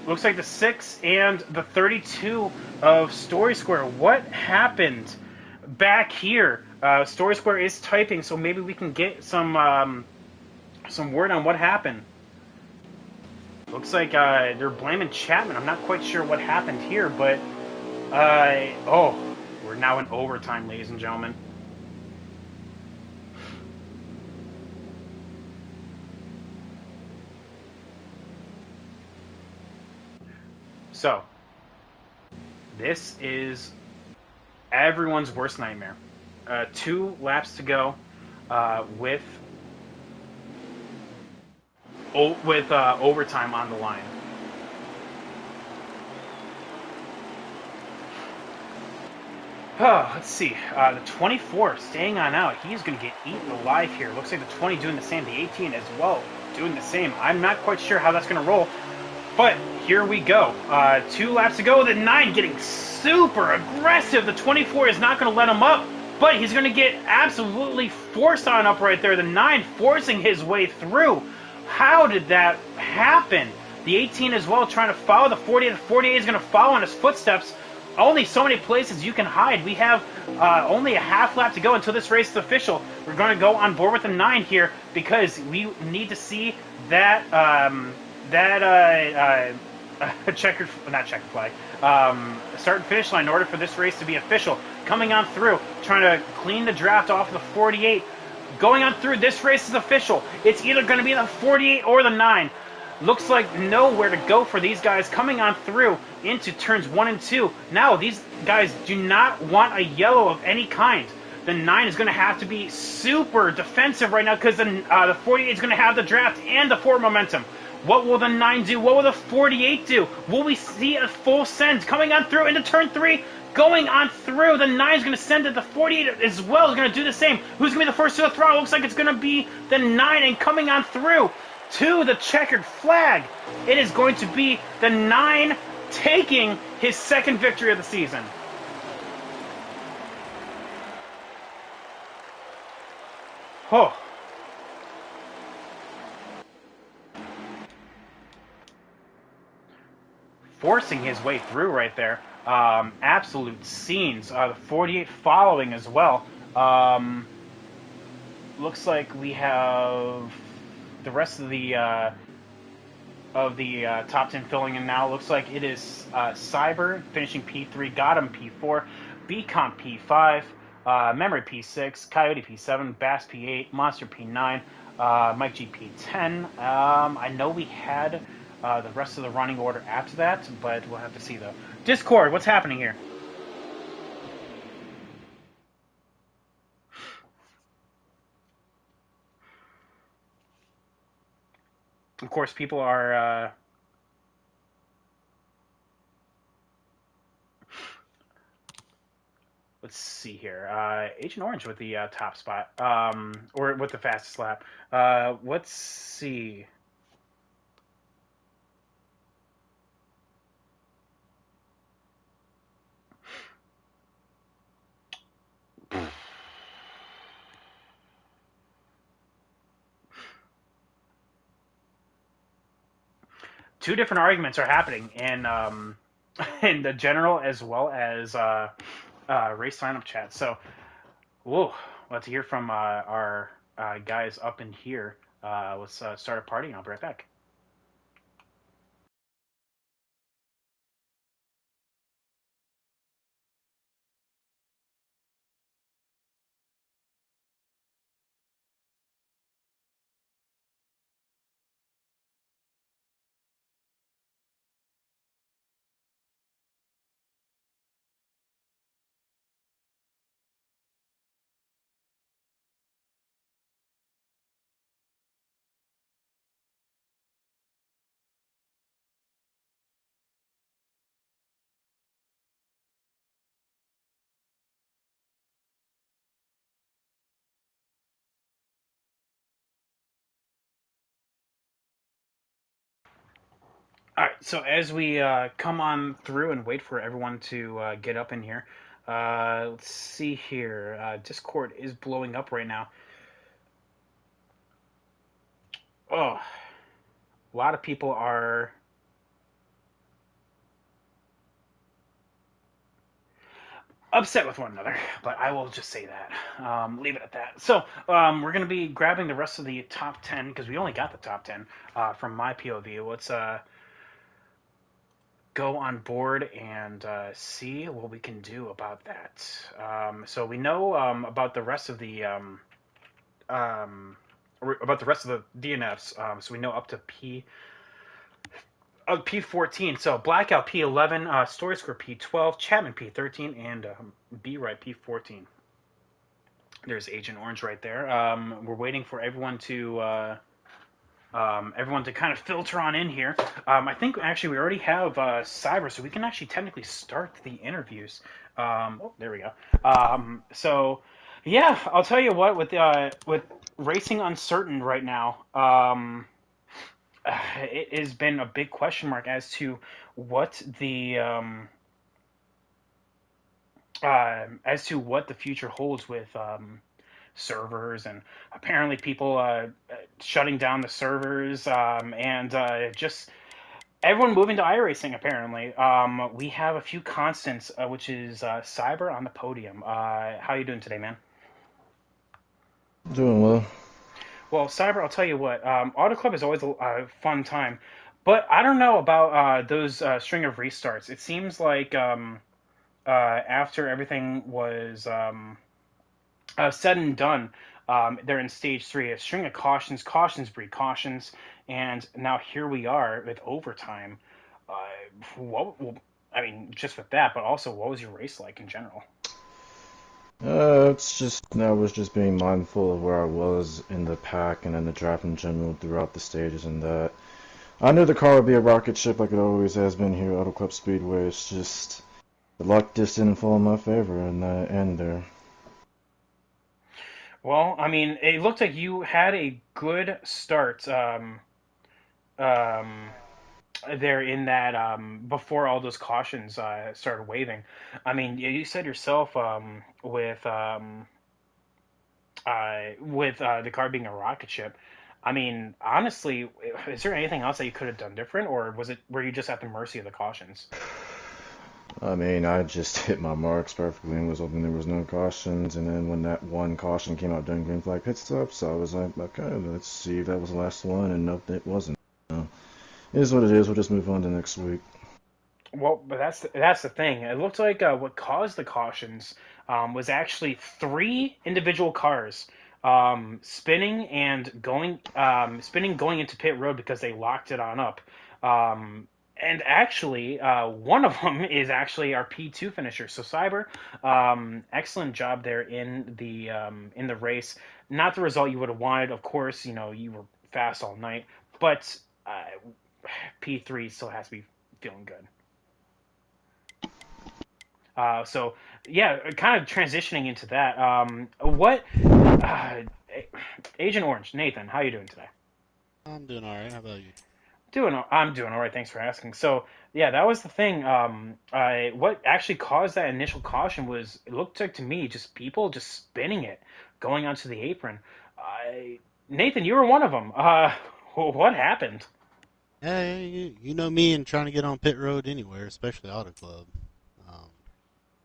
Looks like the 6 and the 32 of Story Square. What happened back here? Story Square is typing, so maybe we can get some word on what happened. Looks like they're blaming Chapman. I'm not quite sure what happened here, but oh, we're now in overtime, ladies and gentlemen. So, this is everyone's worst nightmare. 2 laps to go with overtime on the line. Let's see. The 24 staying on out. He's going to get eaten alive here. Looks like the 20 doing the same. The 18 as well doing the same. I'm not quite sure how that's going to roll. But here we go. 2 laps to go. The 9 getting super aggressive. The 24 is not going to let him up, but he's going to get absolutely forced on up right there. The 9 forcing his way through. How did that happen? The 18 as well trying to follow. The 48. The 48 is going to follow in his footsteps. Only so many places you can hide. We have only a half lap to go until this race is official. We're going to go on board with the 9 here because we need to see that checkered, not checkered flag, start and finish line in order for this race to be official. Coming on through, trying to clean the draft off of the 48. Going on through, this race is official. It's either going to be the 48 or the 9. Looks like nowhere to go for these guys coming on through into turns 1 and 2. Now, these guys do not want a yellow of any kind. The 9 is going to have to be super defensive right now because the 48 is going to have the draft and the forward momentum. What will the 9 do? What will the 48 do? Will we see a full send coming on through into turn 3? Going on through, the 9 is going to send it. The 48 as well is going to do the same. Who's going to be the first to the throttle? Looks like it's going to be the 9 and coming on through to the checkered flag. It is going to be the 9 taking his second victory of the season. Oh. Forcing his way through right there. Absolute scenes. The 48 following as well. Looks like we have the rest of the top 10 filling in now. Looks like it is Cyber finishing P3, Gotham P4, Beacon P5, Memory P6, Coyote P7, Bass P8, Monster P9, Mike G P10. I know we had the rest of the running order after that, but we'll have to see though. Discord, what's happening here? Of course, people are let's see here. Agent Orange with the top spot, or with the fastest lap. Let's see. two different arguments are happening in in the general as well as race sign-up chat. So, whoa, let's hear from our guys up in here. Let's start a party, and I'll be right back. All right, so as we come on through and wait for everyone to get up in here, let's see here. Discord is blowing up right now. Oh, a lot of people are upset with one another, but I will just say that. Leave it at that. So we're going to be grabbing the rest of the top 10 because we only got the top 10 from my POV. Let's go on board and see what we can do about that. So we know about the rest of the about the rest of the DNFs. So we know up to P14. So Blackout P11, Story Square P12, Chapman P13, and B Right P14. There's Agent Orange right there. We're waiting for everyone to kind of filter on in here. I think actually we already have Cyber, so we can actually technically start the interviews. Oh, there we go. So yeah, I'll tell you what, with racing uncertain right now, it has been a big question mark as to what the future holds with servers, and apparently people shutting down the servers, and just everyone moving to iRacing. Apparently, we have a few constants, which is Cyber on the podium. How you doing today, man? Doing well. Well, Cyber, I'll tell you what. Auto Club is always a fun time, but I don't know about those string of restarts. It seems like after everything was said and done, they're in stage three. A string of cautions, cautions breed cautions, and now here we are with overtime. Uh, what? I mean, just with that, but also, what was your race like in general? It's just I was just being mindful of where I was in the pack and in the draft in general throughout the stages and that. I knew the car would be a rocket ship like it always has been here at Auto Club Speedway. It's just the luck just didn't fall in my favor in the end there. Well, I mean, it looked like you had a good start. Um, there in that before all those cautions started waving. I mean, you said yourself with the car being a rocket ship. I mean, honestly, is there anything else that you could have done different, or were you just at the mercy of the cautions? I mean, I just hit my marks perfectly and was hoping there was no cautions. And then when that one caution came out during green flag pit stops, I was like, okay, let's see if that was the last one. And nope, it wasn't. So, it is what it is. We'll just move on to next week. Well, but that's the thing. It looked like what caused the cautions was actually three individual cars spinning going into pit road because they locked it on up. And actually, one of them is actually our P2 finisher. So Cyber, excellent job there in the race. Not the result you would have wanted, of course. You know, you were fast all night, but P3 still has to be feeling good. So yeah, kind of transitioning into that. What Agent Orange, Nathan, how you doing today? I'm doing all right. How about you? I'm doing all right. Thanks for asking. So yeah, that was the thing. What actually caused that initial caution was it looked like to me just people just spinning it, going onto the apron. Nathan, you were one of them. What happened? Hey, you know me and trying to get on pit road anywhere, especially Auto Club. Um,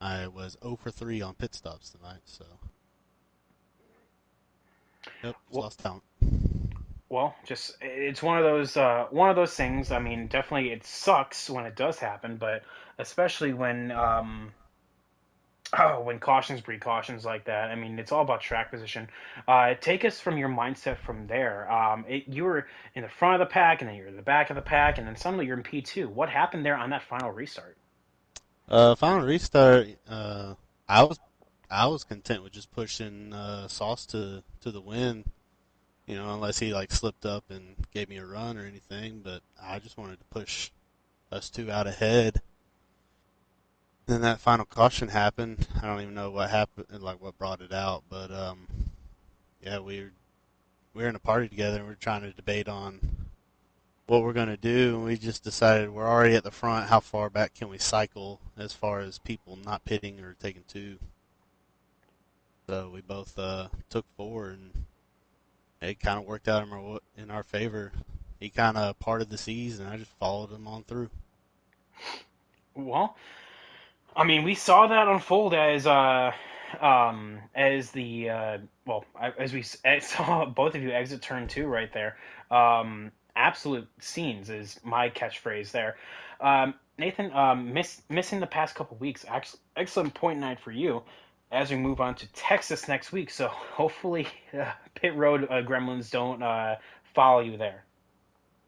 I was 0 for 3 on pit stops tonight, so yep, just Well, lost count. well, just it's one of those things. I mean, definitely it sucks when it does happen, but especially when cautions breed cautions like that. I mean, it's all about track position. Take us from your mindset from there. You were in the front of the pack, and then you're in the back of the pack, and then suddenly you're in P2. What happened there on that final restart? Final restart. I was I was content with just pushing Sauce to the win. You know, unless he like slipped up and gave me a run or anything. But I just wanted to push us two out ahead. Then that final caution happened. I don't even know what happened, like what brought it out. But yeah, we were in a party together and we are trying to debate on what we're going to do, and we just decided we're already at the front. How far back can we cycle as far as people not pitting or taking two? So we both took four, and it kind of worked out in our favor. He kind of parted the seas, and I just followed him on through. Well, I mean, we saw that unfold as the as we saw both of you exit turn two right there. Absolute scenes is my catchphrase there. Nathan, missing the past couple weeks. Excellent point night for you. As we move on to Texas next week, so hopefully pit road gremlins don't follow you there.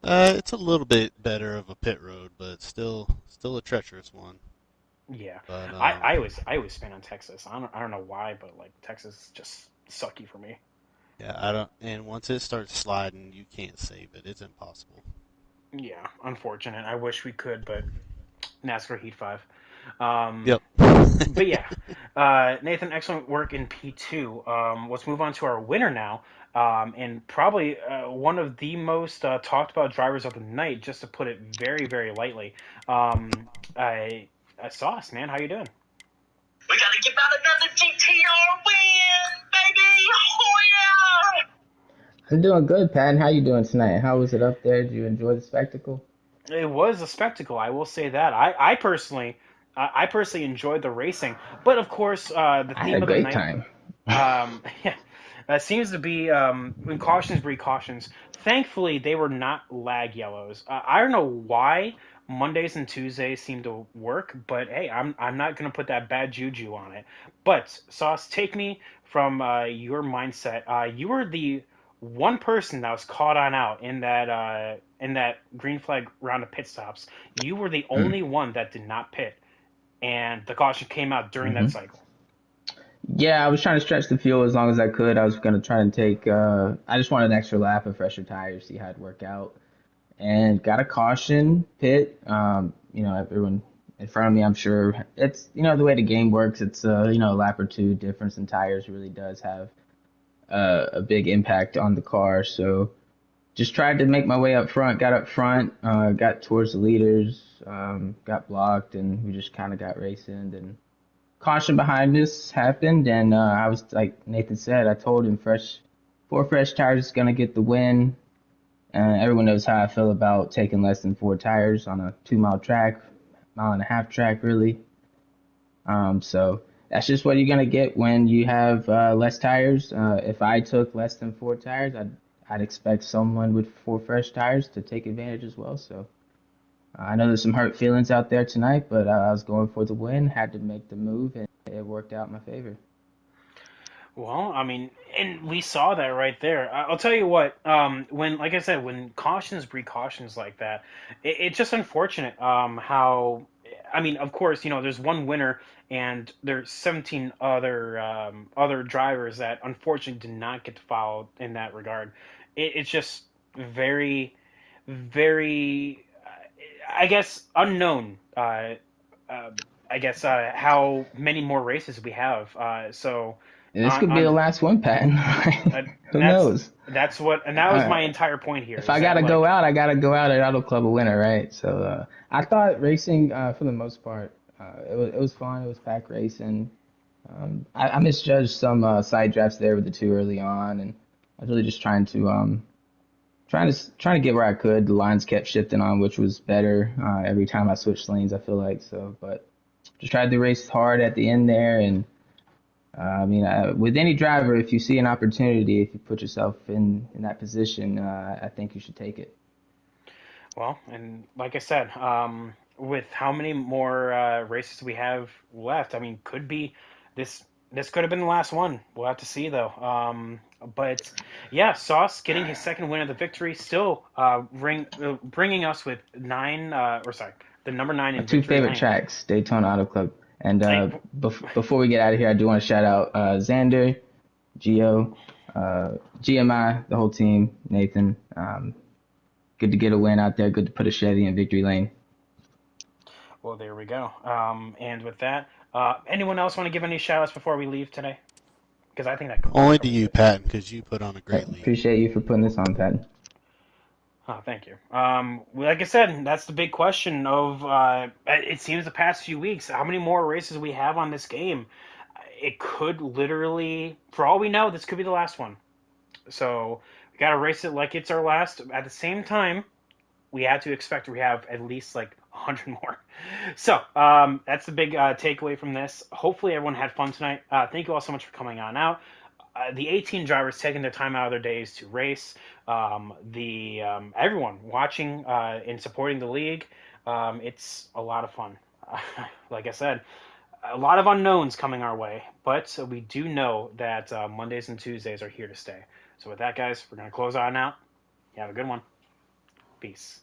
It's a little bit better of a pit road, but still a treacherous one. Yeah, But I always spin on Texas. I don't know why, but like Texas is just sucky for me. yeah, I don't. And once it starts sliding, you can't save it. It's impossible. Yeah, unfortunate. I wish we could, but NASCAR Heat 5. Um, Yep. but yeah, Nathan, excellent work in P2. Let's move on to our winner now, and probably one of the most talked about drivers of the night, just to put it very, very lightly. I Sauce, man, how you doing? We gotta give out another GTR win, baby! Oh yeah! I'm doing good, Pat. How you doing tonight? How was it up there? Did you enjoy the spectacle? It was a spectacle, I will say that. I personally enjoyed the racing, but of course, the I had a theme of the great night, time. yeah, seems to be when cautions breed cautions. Thankfully, they were not lag yellows. I don't know why Mondays and Tuesdays seem to work, but hey, I'm not gonna put that bad juju on it. But Sauce, take me from your mindset. You were the one person that was caught on out in that green flag round of pit stops. You were the Mm. only one that did not pit, and the caution came out during that hmm cycle. Yeah, I was trying to stretch the field as long as I could. I was going to try and take, I just wanted an extra lap of fresher tires, see how it work out. And got a caution pit. Everyone in front of me, I'm sure it's, the way the game works, it's, a lap or two difference in tires really does have a big impact on the car. So just tried to make my way up front, got up front, got towards the leaders, got blocked, and we just kind of got racing. And caution behind us happened, and I was like Nathan said, I told him four fresh tires is gonna get the win. Everyone knows how I feel about taking less than four tires on a 2 mile track, mile and a half track really. So that's just what you're gonna get when you have less tires. If I took less than four tires, I'd expect someone with four fresh tires to take advantage as well. So I know there's some hurt feelings out there tonight, but I was going for the win, had to make the move, and it worked out in my favor. Well, I mean, and we saw that right there. I'll tell you what. When, like I said, when cautions breed cautions like that, it's just unfortunate. How, I mean, of course, there's one winner, and there's 17 other drivers that unfortunately did not get to follow in that regard. It's just very, very, I guess, unknown. Uh, I guess how many more races we have. So And this could be the on last one, Pat. uh, Who that's knows? and that was Uh, my entire point here if is I that gotta go like out, I gotta go out at Auto Club a winner, right? So I thought racing, for the most part, it was fun. It was pack racing. I misjudged some side drafts there with the two early on, and I was really just trying to get where I could. The lines kept shifting on, which was better every time I switched lanes. I feel like so, but just tried to race hard at the end there. And with any driver, if you see an opportunity, if you put yourself in that position, I think you should take it. Well, and like I said, with how many more races we have left, I mean, could be this. This could have been the last one. We'll have to see, though. But yeah, Sauce getting his second win of the victory, still bringing us with the number nine My in two victory favorite lane. tracks, Daytona Auto Club. And Hey, before we get out of here, I do want to shout out Xander, Gio, GMI, the whole team, Nathan. Good to get a win out there. Good to put a Chevy in victory lane. well, there we go. And with that, anyone else want to give any shout outs before we leave today? Because I think that Only to covers you, it. Patton, because you put on a great lead. Appreciate you for putting this on, Pat. Oh, thank you. Like I said, that's the big question of it seems the past few weeks, how many more races we have on this game. It could literally, for all we know, this could be the last one. So we got to race it like it's our last. At the same time, we had to expect we have at least like 100 more. So that's the big takeaway from this. Hopefully everyone had fun tonight. Thank you all so much for coming on out. The 18 drivers taking their time out of their days to race. Everyone watching and supporting the league. It's a lot of fun. Like I said, a lot of unknowns coming our way, but we do know that Mondays and Tuesdays are here to stay. So with that, guys, we're gonna close on out. You have a good one. Peace.